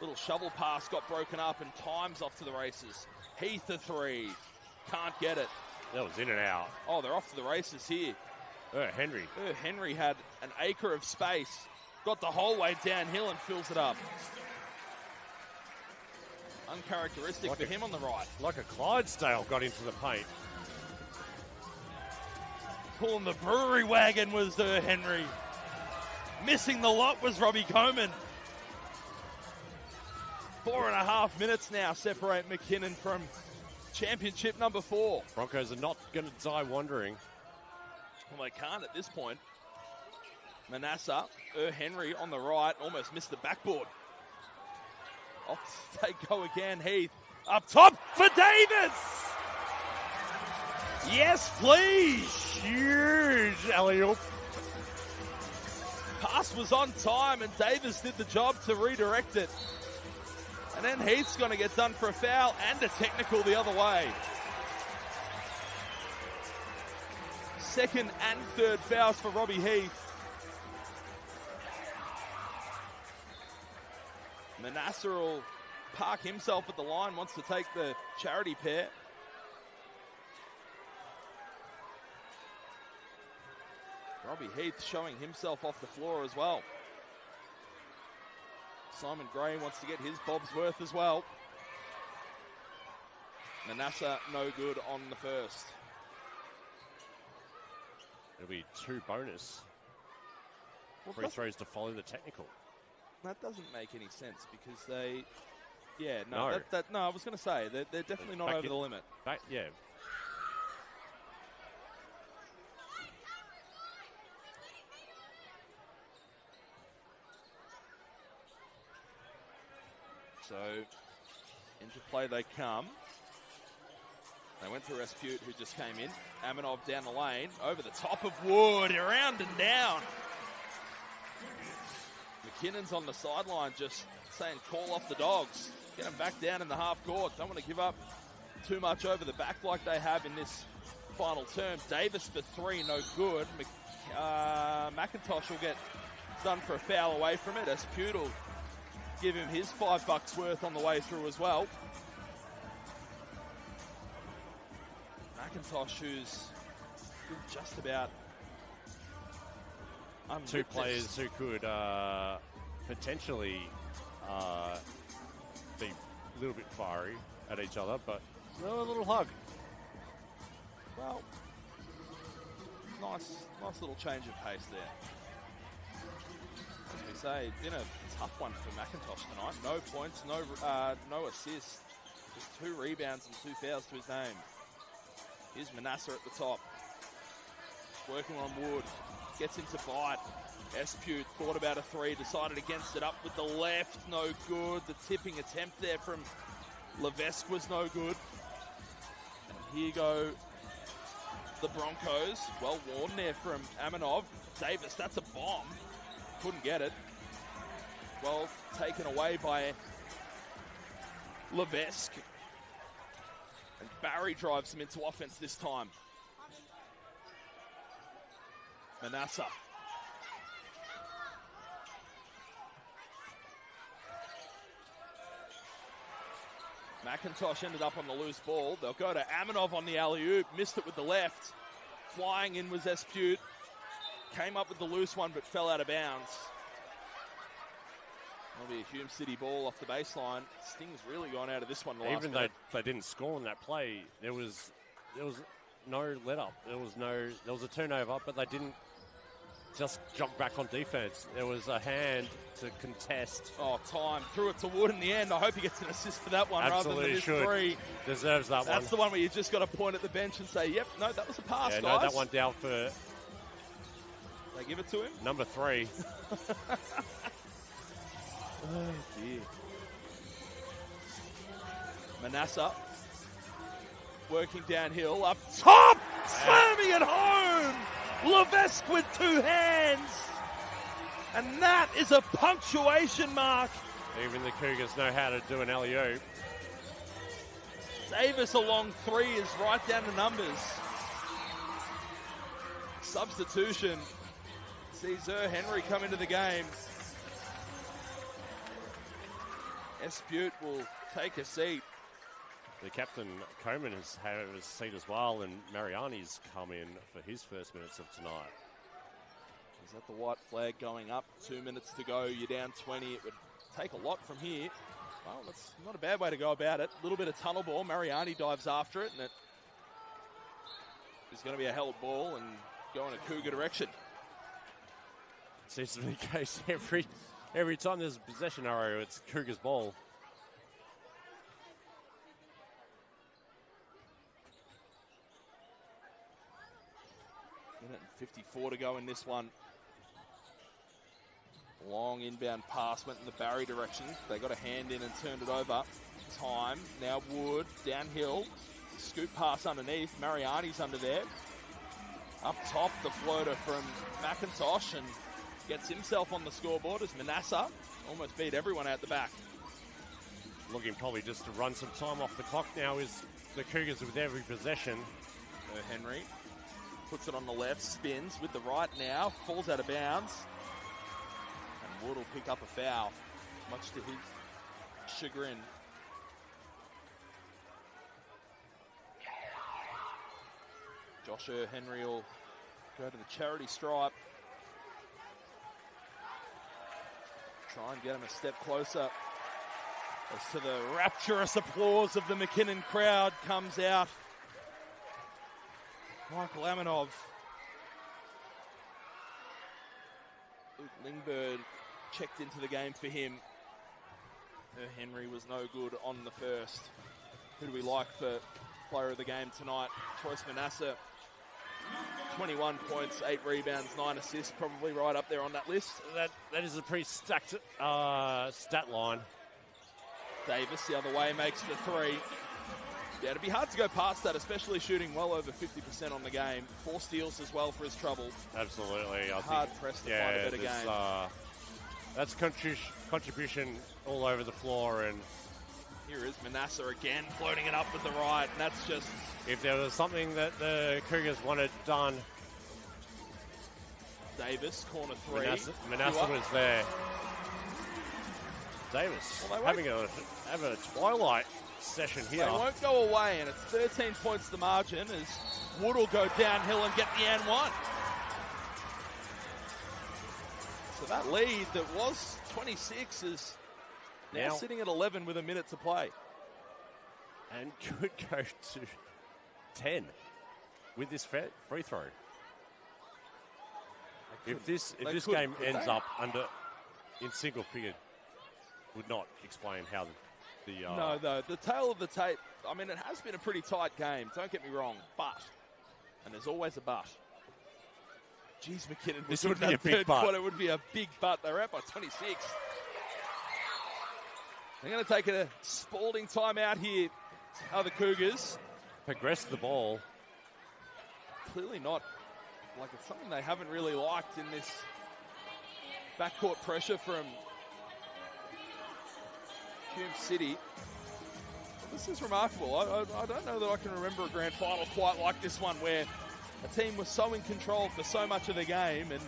Little shovel pass got broken up and Time's off to the races. Heath a three. Can't get it. That was in and out. Oh, they're off to the races here. Henry. Henry had an acre of space. Got the whole way downhill and fills it up. Uncharacteristic for him on the right. Like a Clydesdale got into the paint. Pulling the brewery wagon was Henry. Missing the lot was Robbie Coleman. 4.5 minutes now separate McKinnon from championship number 4. Broncos are not going to die wondering. Well, they can't at this point. Manasseh, Henry on the right, almost missed the backboard. Off they go again. Heath up top for Davis. Yes, please. Huge alley-oop. Pass was on time, and Davis did the job to redirect it. And then Heath's going to get done for a foul and a technical the other way. Second and third fouls for Robbie Heath. Manasseh will park himself at the line, wants to take the charity pair. Robbie Heath showing himself off the floor as well. Simon Gray wants to get his bob's worth as well. Manasseh no good on the first. It'll be 2 bonus free throws to follow the technical. That doesn't make any sense because they... Yeah, no, No. I was going to say, they're definitely not over the limit. Yeah. So, into play they come. They went to Rasputin, who just came in. Aminov down the lane, over the top of Wood, around and down. McKinnon's on the sideline just saying, call off the dogs. Get them back down in the half court. Don't want to give up too much over the back like they have in this final term. Davis for 3, no good. McIntosh will get done for a foul away from it. Rasputin will give him his $5 worth on the way through as well. McIntosh, who's just about 2 players who could potentially be a little bit fiery at each other, but a little hug. Well, nice little change of pace there. As we say, been a tough one for McIntosh tonight. No points, no assists, just 2 rebounds and 2 fouls to his name. Here's Manasseh at the top, working on Wood, gets him to bite. Espute thought about a 3, decided against it, up with the left, no good. The tipping attempt there from Levesque was no good. And here go the Broncos. Well worn there from Aminov. Davis, that's a bomb. Couldn't get it. Well taken away by Levesque. And Barry drives him into offense this time. Manasseh. McIntosh ended up on the loose ball. They'll go to Aminov on the alley-oop. Missed it with the left. Flying in was Espute. Came up with the loose one but fell out of bounds. That'll be a Hume City ball off the baseline. Sting's really gone out of this one. Even though they didn't score on that play, there was no let up. There was a turnover, but they didn't just jump back on defense. There was a hand to contest. Oh, time. Threw it to Wood in the end. I hope he gets an assist for that one. Absolutely rather than should. 3. Deserves that one. That's the one where you just got to point at the bench and say, yep, no, that was a pass, guys. No, that one down for... They give it to him? Number 3. Oh, dear. Manasseh working downhill, up top, slamming it home. Levesque with 2 hands. And that is a punctuation mark. Even the Cougars know how to do an alley-oop. Davis a long 3 is right down to numbers. Substitution. Sees Henry come into the game. Espute will take a seat. The captain, Coleman, has had a seat as well, and Mariani's come in for his first minutes of tonight. Is that the white flag going up? 2 minutes to go. You're down 20. It would take a lot from here. Well, that's not a bad way to go about it. A little bit of tunnel ball. Mariani dives after it, and it is going to be a held ball and go in a Cougar direction. Seems to be the case every time there's a possession arrow, it's Cougars' ball. Minute and 54 to go in this one. Long inbound pass went in the Barry direction. They got a hand in and turned it over. Time. Now Wood downhill. Scoop pass underneath. Mariani's under there. Up top, the floater from McIntosh, and gets himself on the scoreboard as Manasseh almost beat everyone out the back. Looking probably just to run some time off the clock now is the Cougars with every possession. Henry puts it on the left, spins with the right now, falls out of bounds. And Wood will pick up a foul, much to his chagrin. Joshua Henry will go to the charity stripe. Try and get him a step closer. As to the rapturous applause of the McKinnon crowd comes out. Michael Aminov. Luke Lingberg checked into the game for him. Henry was no good on the first. Who do we like for player of the game tonight? Choice Manasseh. 21 points, 8 rebounds, 9 assists, probably right up there on that list. That is a pretty stacked stat line. Davis the other way makes the three. Yeah, it'd be hard to go past that, especially shooting well over 50% on the game. 4 steals as well for his trouble. Absolutely. Hard pressed to find a better game. That's contribution all over the floor. And here is Manasseh again, floating it up with the right. And that's just... If there was something that the Cougars wanted done... Davis, corner 3. Manasseh was there. Davis having a twilight session here. They won't go away, and it's 13 points the margin as Wood will go downhill and get the and one. So that lead that was 26 is now sitting at 11 with a minute to play. And could go to 10 with this free throw. If this game ends up in single figure, would not explain how No, the tail of the tape, I mean, it has been a pretty tight game, don't get me wrong, but, and there's always a but. Jeez, McKinnon, this would be a big but. It would be a big but. They're out by 26. They're going to take a Spalding timeout here, are the Cougars. Progress the ball. Clearly not. Like, it's something they haven't really liked in this backcourt pressure from Hume City. This is remarkable. I don't know that I can remember a grand final quite like this one, where a team was so in control for so much of the game, and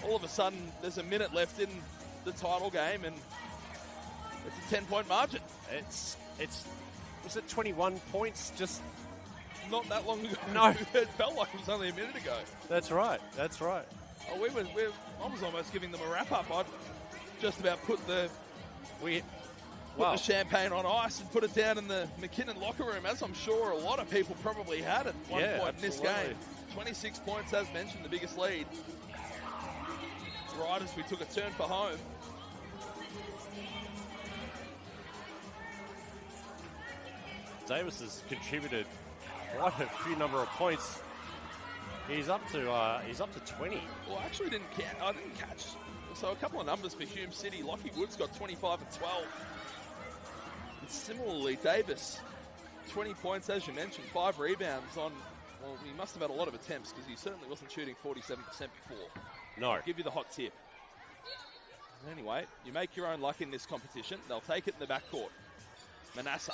all of a sudden there's a minute left in the title game, and it's a 10-point margin. Was it 21 points just not that long ago? No. It felt like it was only a minute ago. That's right. Oh, I was almost giving them a wrap-up. I'd just about put the champagne on ice and put it down in the McKinnon locker room, as I'm sure a lot of people probably had at one point in this game. 26 points, as mentioned, the biggest lead. Right as we took a turn for home. Davis has contributed quite a few number of points. He's up to 20. Well, I actually didn't catch. So a couple of numbers for Hume City. Lockie Wood's got 25 and 12. And similarly, Davis, 20 points, as you mentioned, 5 rebounds on, well, he must have had a lot of attempts because he certainly wasn't shooting 47% before. No. I'll give you the hot tip. Anyway, you make your own luck in this competition. They'll take it in the backcourt. Manasseh,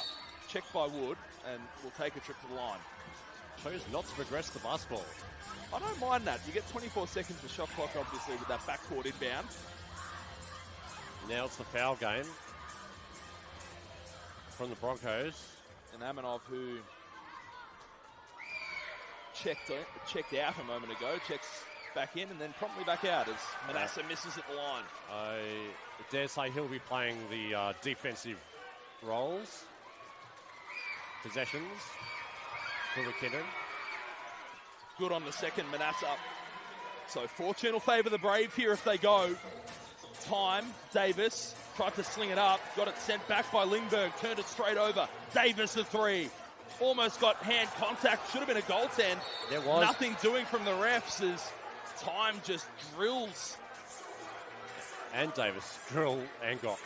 checked by Wood, and will take a trip to the line. Chose not to progress the basketball. I don't mind that. You get 24 seconds of shot clock, obviously, with that backcourt inbound. Now it's the foul game from the Broncos. And Aminov, who checked out a moment ago, checks back in and then promptly back out as Manasseh misses at the line. I dare say he'll be playing the defensive roles. Possessions for McKinnon. Good on the second, Manasseh. So fortune will favour the Brave here if they go. Time, Davis tried to sling it up, got it sent back by Lingberg, turned it straight over. Davis the three. Almost got hand contact, should have been a goaltend. There was. Nothing doing from the refs as Time just drills. And Davis drill Angok.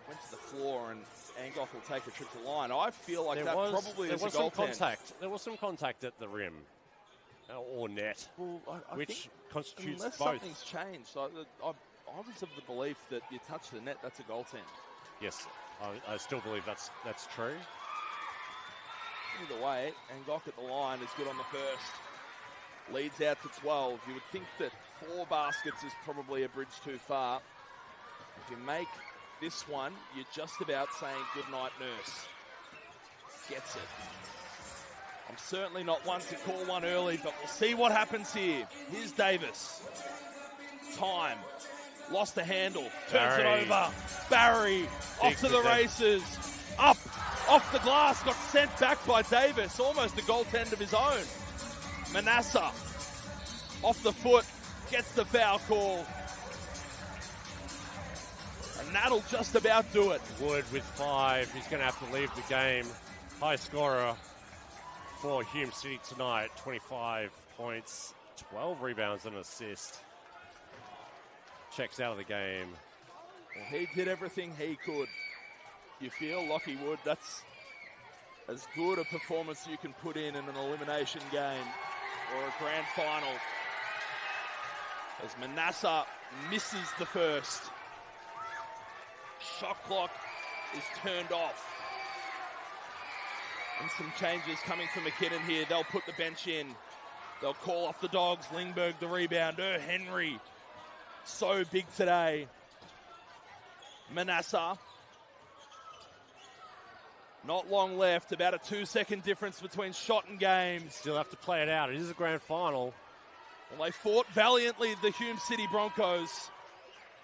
Went to the floor and Angok will take a trip to the line. I feel like probably is a goaltend. There was some contact at the rim. or net, Well, I which think constitutes unless both. something's changed, I was of the belief that you touch the net, that's a goaltend. Yes, I still believe that's true. Either way, Angok at the line is good on the first. Leads out to 12. You would think that 4 baskets is probably a bridge too far. If you make this one, you're just about saying goodnight, nurse. Gets it. I'm certainly not one to call one early, but we'll see what happens here. Here's Davis. Time. Lost the handle. Turns it over. Barry off to the races. Up. Off the glass. Got sent back by Davis. Almost a goaltend of his own. Manasseh. Off the foot. Gets the foul call. And that'll just about do it. Wood with 5. He's going to have to leave the game. High scorer for Hume City tonight. 25 points, 12 rebounds and an assist. Checks out of the game. Well, he did everything he could. You feel, Lockie Wood, that's as good a performance you can put in an elimination game or a grand final. As Manasseh misses the first. Shot clock is turned off. And some changes coming from McKinnon here. They'll put the bench in. They'll call off the Dogs. Lingberg the rebounder. Henry so big today. Manasseh. Not long left. About a 2-second difference between shot and game. Still have to play it out. It is a grand final. Well, they fought valiantly, the Hume City Broncos.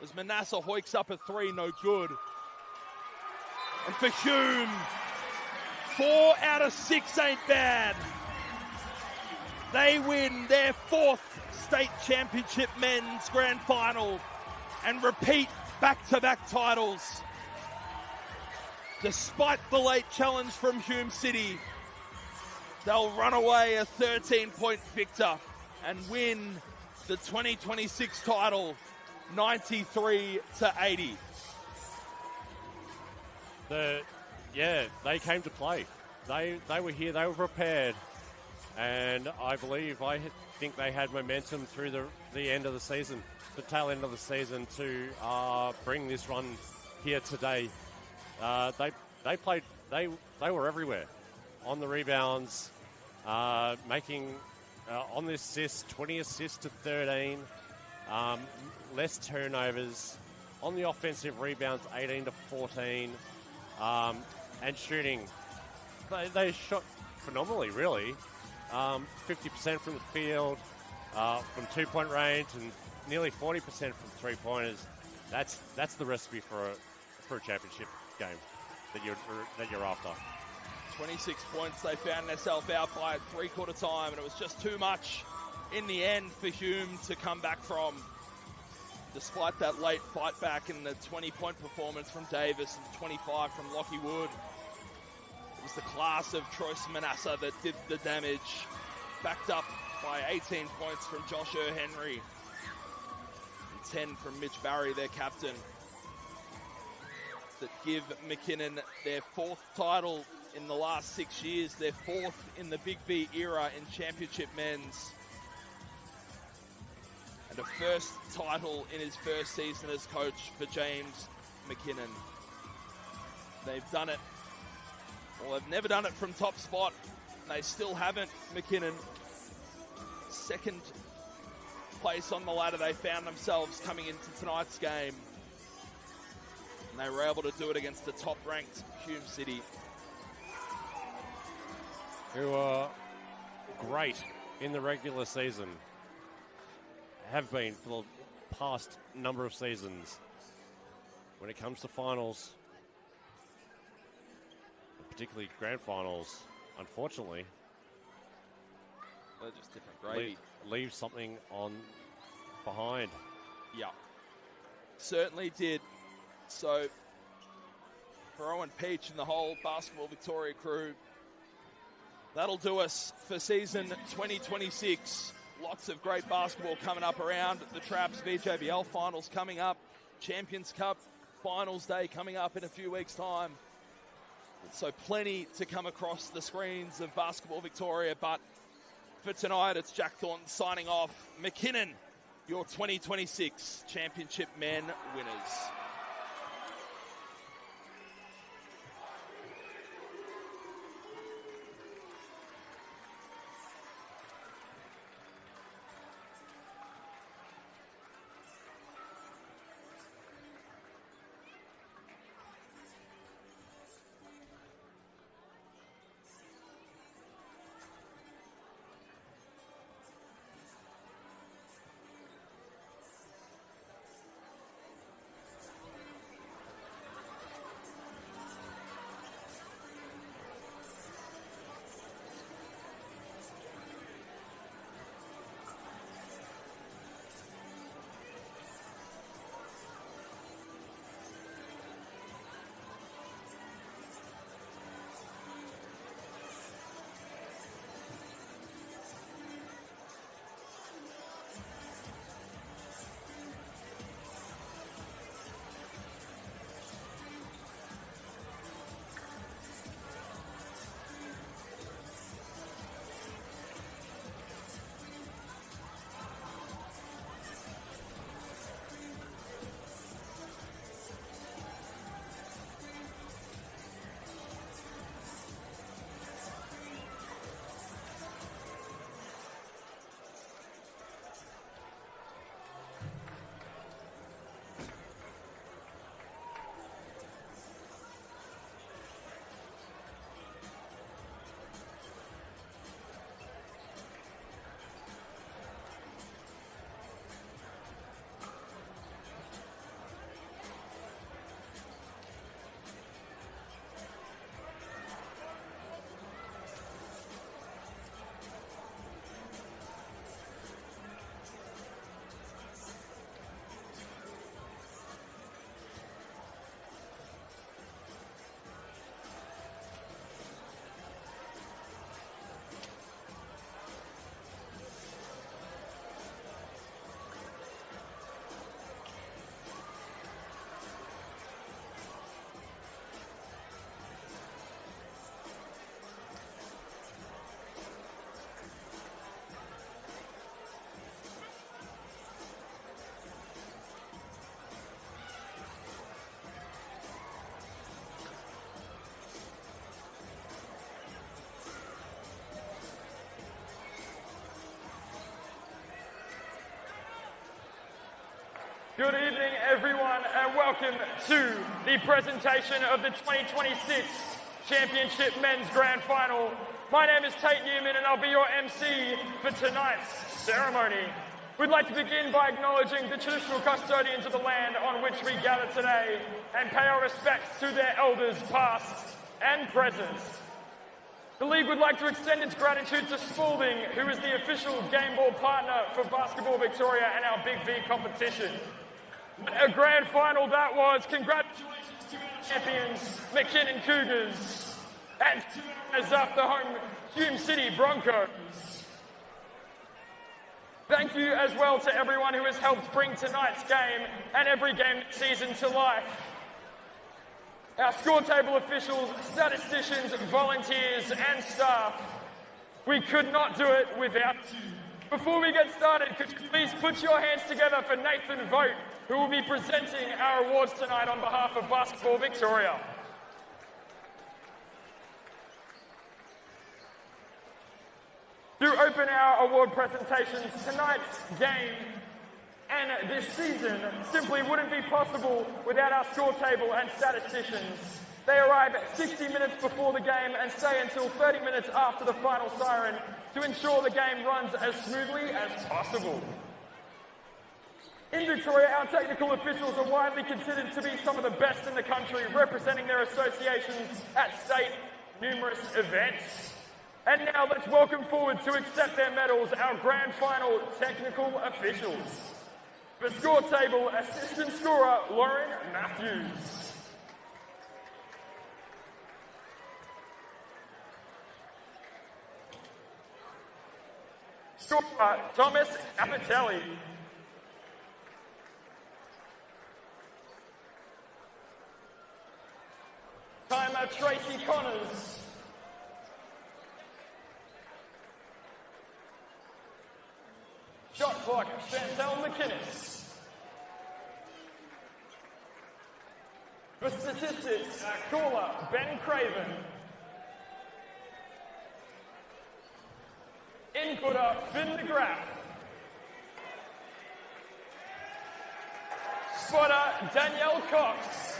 As Manasseh hoiks up a 3, no good. And for Hume, 4 out of 6 ain't bad. They win their 4th state championship men's grand final and repeat back-to-back titles. Despite the late challenge from Hume City, they'll run away a 13-point victor and win the 2026 title 93-80. They came to play. They were here, they were prepared. And I think they had momentum through the end of the season, the tail end of the season, to bring this run here today. They played. They were everywhere, on the rebounds, making on the assists, 20 assists to 13, less turnovers. On the offensive rebounds, 18 to 14, and shooting. They shot phenomenally, really. 50% from the field, from 2-point range, and nearly 40% from 3-pointers. That's the recipe for a championship game that you're after. 26 points. They found themselves out by three-quarter time, and it was just too much in the end for Hume to come back from. Despite that late fight back and the 20-point performance from Davis and 25 from Lockie Wood. It was the class of Troyce Manasseh that did the damage, backed up by 18 points from Josh Henry and 10 from Mitch Barry, their captain, that give McKinnon their 4th title in the last 6 years, their 4th in the Big V era in championship men's, and a first title in his first season as coach for James McKinnon. They've done it. Well, they've never done it from top spot. They still haven't. McKinnon, 2nd place on the ladder. They found themselves coming into tonight's game. And they were able to do it against the top-ranked Hume City. Who are great in the regular season. Have been for the past number of seasons. When it comes to finals, particularly grand finals, unfortunately, they're just different gravy. Leave something on behind. Yeah, certainly did. So, for Owen Peach and the whole Basketball Victoria crew, that'll do us for season 2026. Lots of great basketball coming up around the Traps. VJBL finals coming up. Champions Cup finals day coming up in a few weeks' time. So plenty to come across the screens of Basketball Victoria. But for tonight. It's Jack Thornton signing off. McKinnon, your 2026 Championship Men winners. Good evening, everyone, and welcome to the presentation of the 2026 Championship Men's Grand Final. My name is Tate Newman, and I'll be your MC for tonight's ceremony. We'd like to begin by acknowledging the traditional custodians of the land on which we gather today and pay our respects to their elders past and present. The League would like to extend its gratitude to Spalding, who is the official game ball partner for Basketball Victoria and our Big V competition. A grand final that was. Congratulations to our champions, McKinnon Cougars, and as up the home Hume City Broncos. Thank you as well to everyone who has helped bring tonight's game and every game this season to life. Our score table officials, statisticians, volunteers, and staff. We could not do it without you. Before we get started, could you please put your hands together for Nathan Vogt, who will be presenting our awards tonight on behalf of Basketball Victoria. To open our award presentations, tonight's game and this season simply wouldn't be possible without our score table and statisticians. They arrive 60 minutes before the game and stay until 30 minutes after the final siren to ensure the game runs as smoothly as possible. In Victoria, our technical officials are widely considered to be some of the best in the country, representing their associations at state numerous events. And now let's welcome forward to accept their medals our grand final technical officials. For score table, assistant scorer Lauren Matthews. Scorer Thomas Capitelli. Timer Tracy Connors. lock, Chantel McKinnon. For statistics, caller, Ben Craven. Inputter, Finn DeGraff. Spotter, Danielle Cox.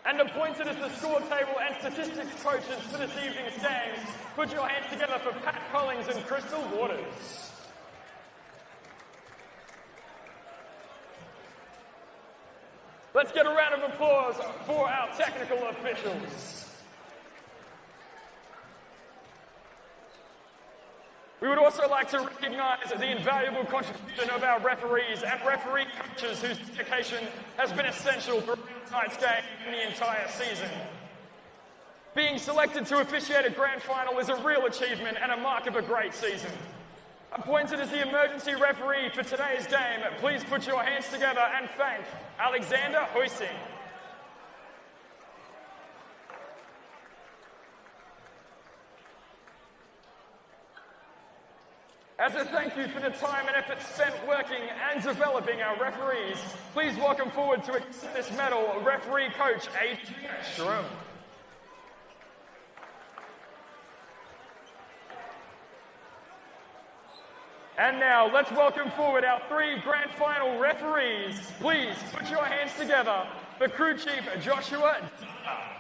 And appointed as the score table and statistics coaches for this evening's games, put your hands together for Pat Collins and Crystal Waters. Let's get a round of applause for our technical officials. We would also like to recognise the invaluable contribution of our referees and referee coaches whose dedication has been essential for tonight's game and the entire season. Being selected to officiate a grand final is a real achievement and a mark of a great season. Appointed as the emergency referee for today's game, please put your hands together and thank Alexander Hoising. As a thank you for the time and effort spent working and developing our referees, please welcome forward to accept this medal, referee coach Adrian Schrum. And now, let's welcome forward our 3 grand final referees. Please put your hands together for Crew Chief Joshua Dana.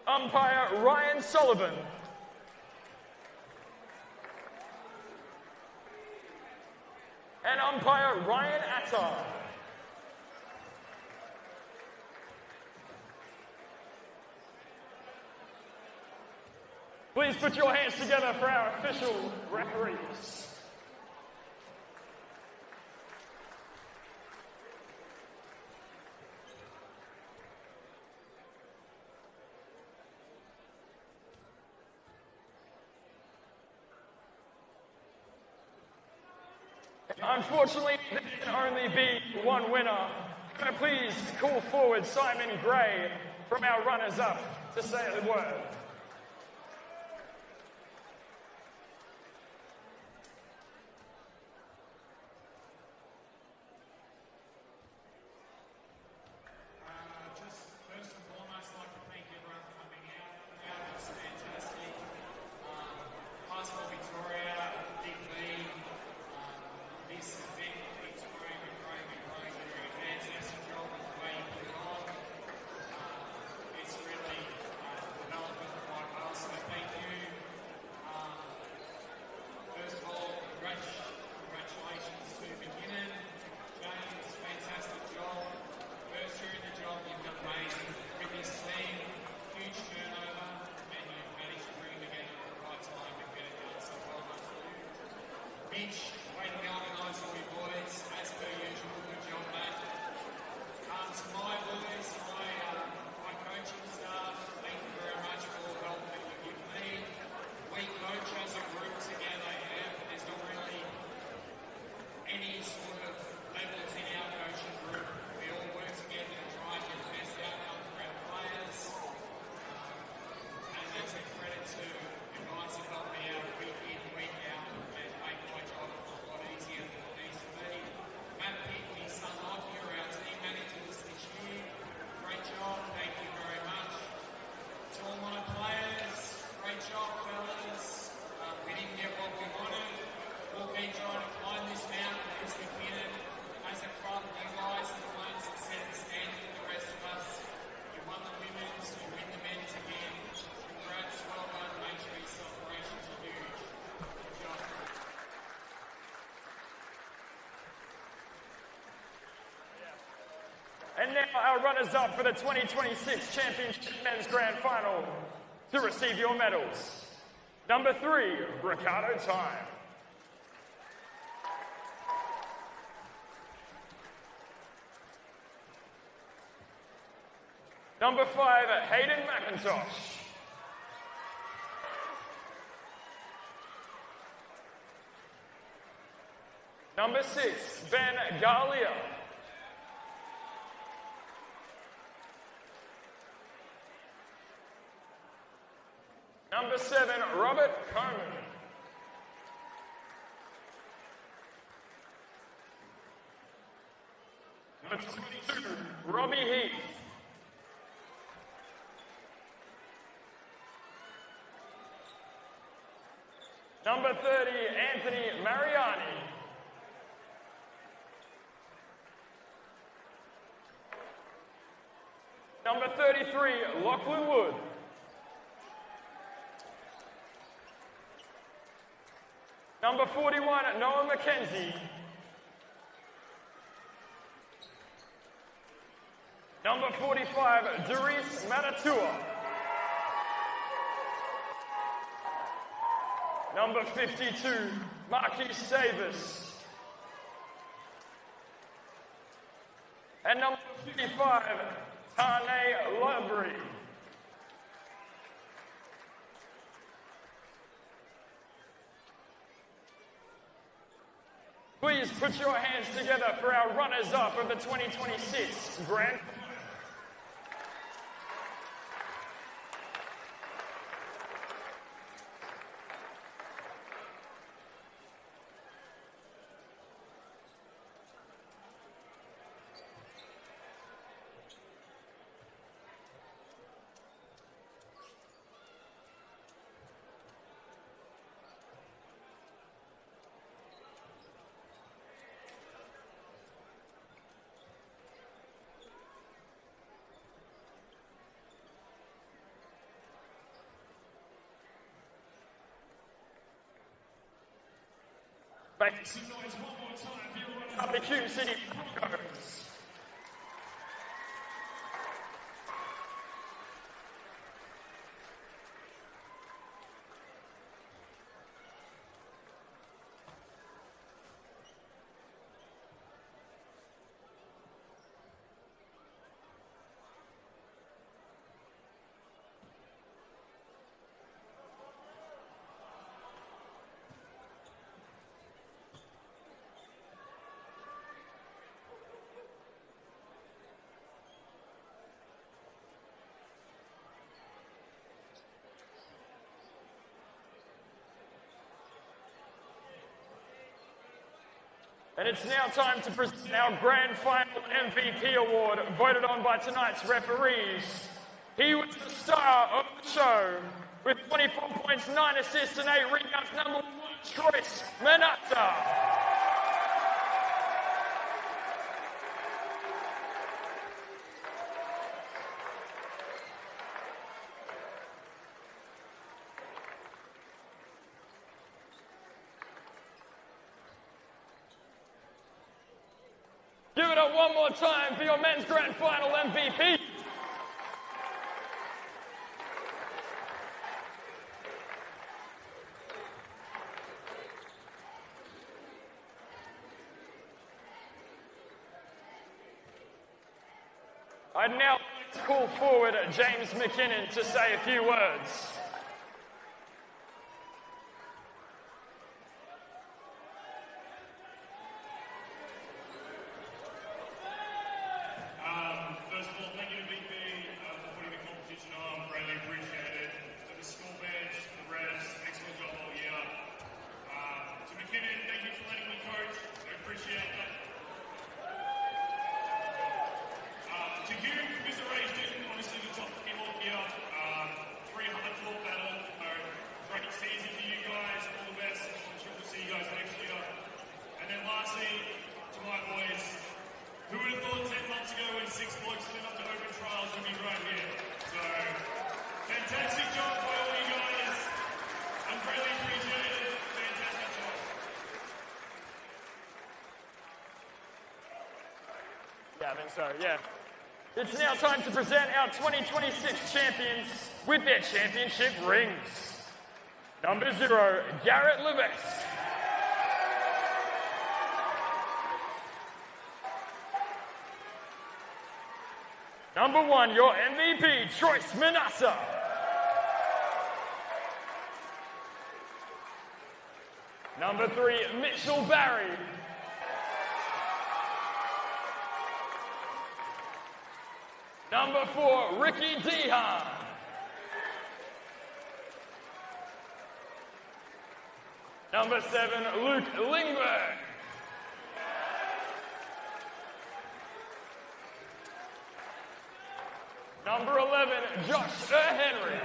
Umpire Ryan Sullivan. And umpire Ryan Attar. Please put your hands together for our official referees. Unfortunately, there can only be one winner. Can I please call forward Simon Gray from our runners-up to say the word? And now our runners-up for the 2026 Championship Men's Grand Final to receive your medals. Number 3, Ricardo Time. Number 5, Hayden McIntosh. Number 6, Ben Galia. Number 7, Robert Coleman. Number 22, Robbie Heath. Number 30, Anthony Mariani. Number 33, Lachlan Wood. Number 41, Noah McKenzie. Number 45, Darius Matatua. Number 52, Marquise Davis. And number 55, Tane Lowry. Please put your hands together for our runners-up of the 2026 Grand Final. Make some noise one more time for your runner-up, the Hume City Broncos. And it's now time to present our Grand Final MVP award, voted on by tonight's referees. He was the star of the show, with 24 points, 9 assists, and 8 rebounds. Number 1, Choice Manata. Give it up one more time for your men's Grand Final MVP. I'd now like to call forward James McKinnon to say a few words. First of all, thank you to Big B for putting the competition on. Really appreciate it. To the school bench, the refs, excellent job all year. To McKinnon, thank you for letting me coach. I appreciate that. To Hume, Mr. Ray's didn't obviously the top team all year. 3 hard-fought battle. Great season for you guys. All the best. I'm sure we'll see you guys next year. And then lastly, to my boys, who would have thought 10 months ago when 6 blokes stood up to open trials would be right here? So, fantastic job by all you guys. I'm greatly appreciated. Fantastic job. Yeah, I think so, yeah. It's now time to present our 2026 champions with their championship rings. Number 0, Garrett Levesque. Number 1, your MVP, Choice Manassa. Number 3, Mitchell Barry. Number 4, Ricky Dehan. Number 7, Luke Lingberg. Number 11, Josh Henry.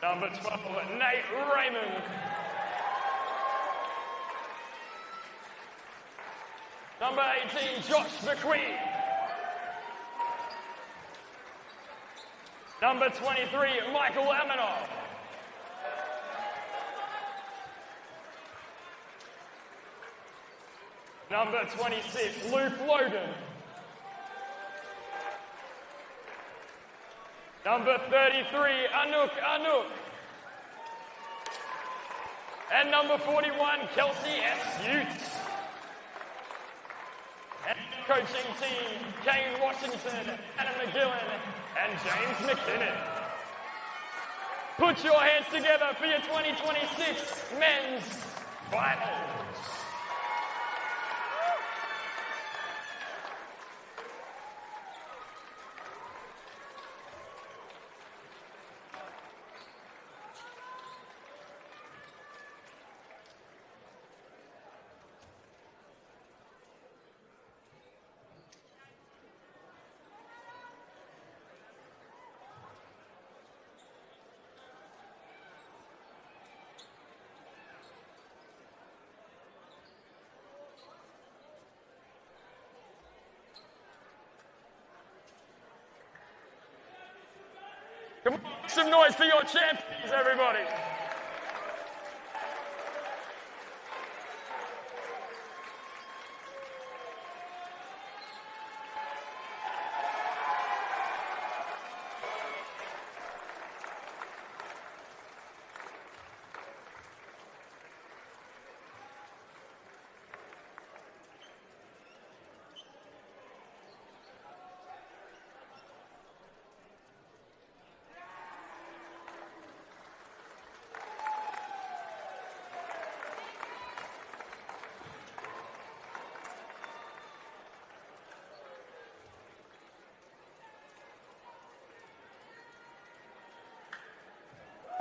Number 12, Nate Raymond. Number 18, Josh McQueen. Number 23, Michael Aminoff. Number 26, Luke Logan. Number 33, Anouk. And number 41, Kelsey S. Utes. And coaching team, Kane Washington, Adam McGillen, and James McKinnon. Put your hands together for your 2026 men's finals. Come on, make some noise for your champions, everybody.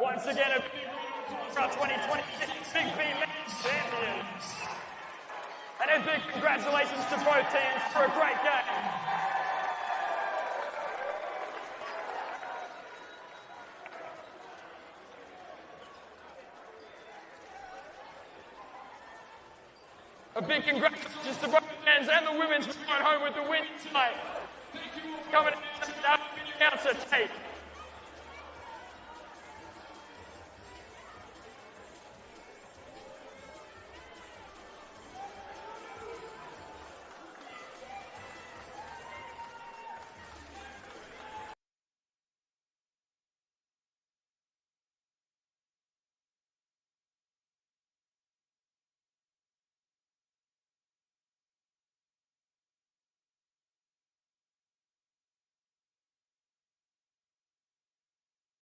Once again, a big round for our 2026 Big B Men's Champions. And a big congratulations to both teams for a great game. A big congratulations to both men's and the women's going home with the win tonight. Coming out, announcer Tate.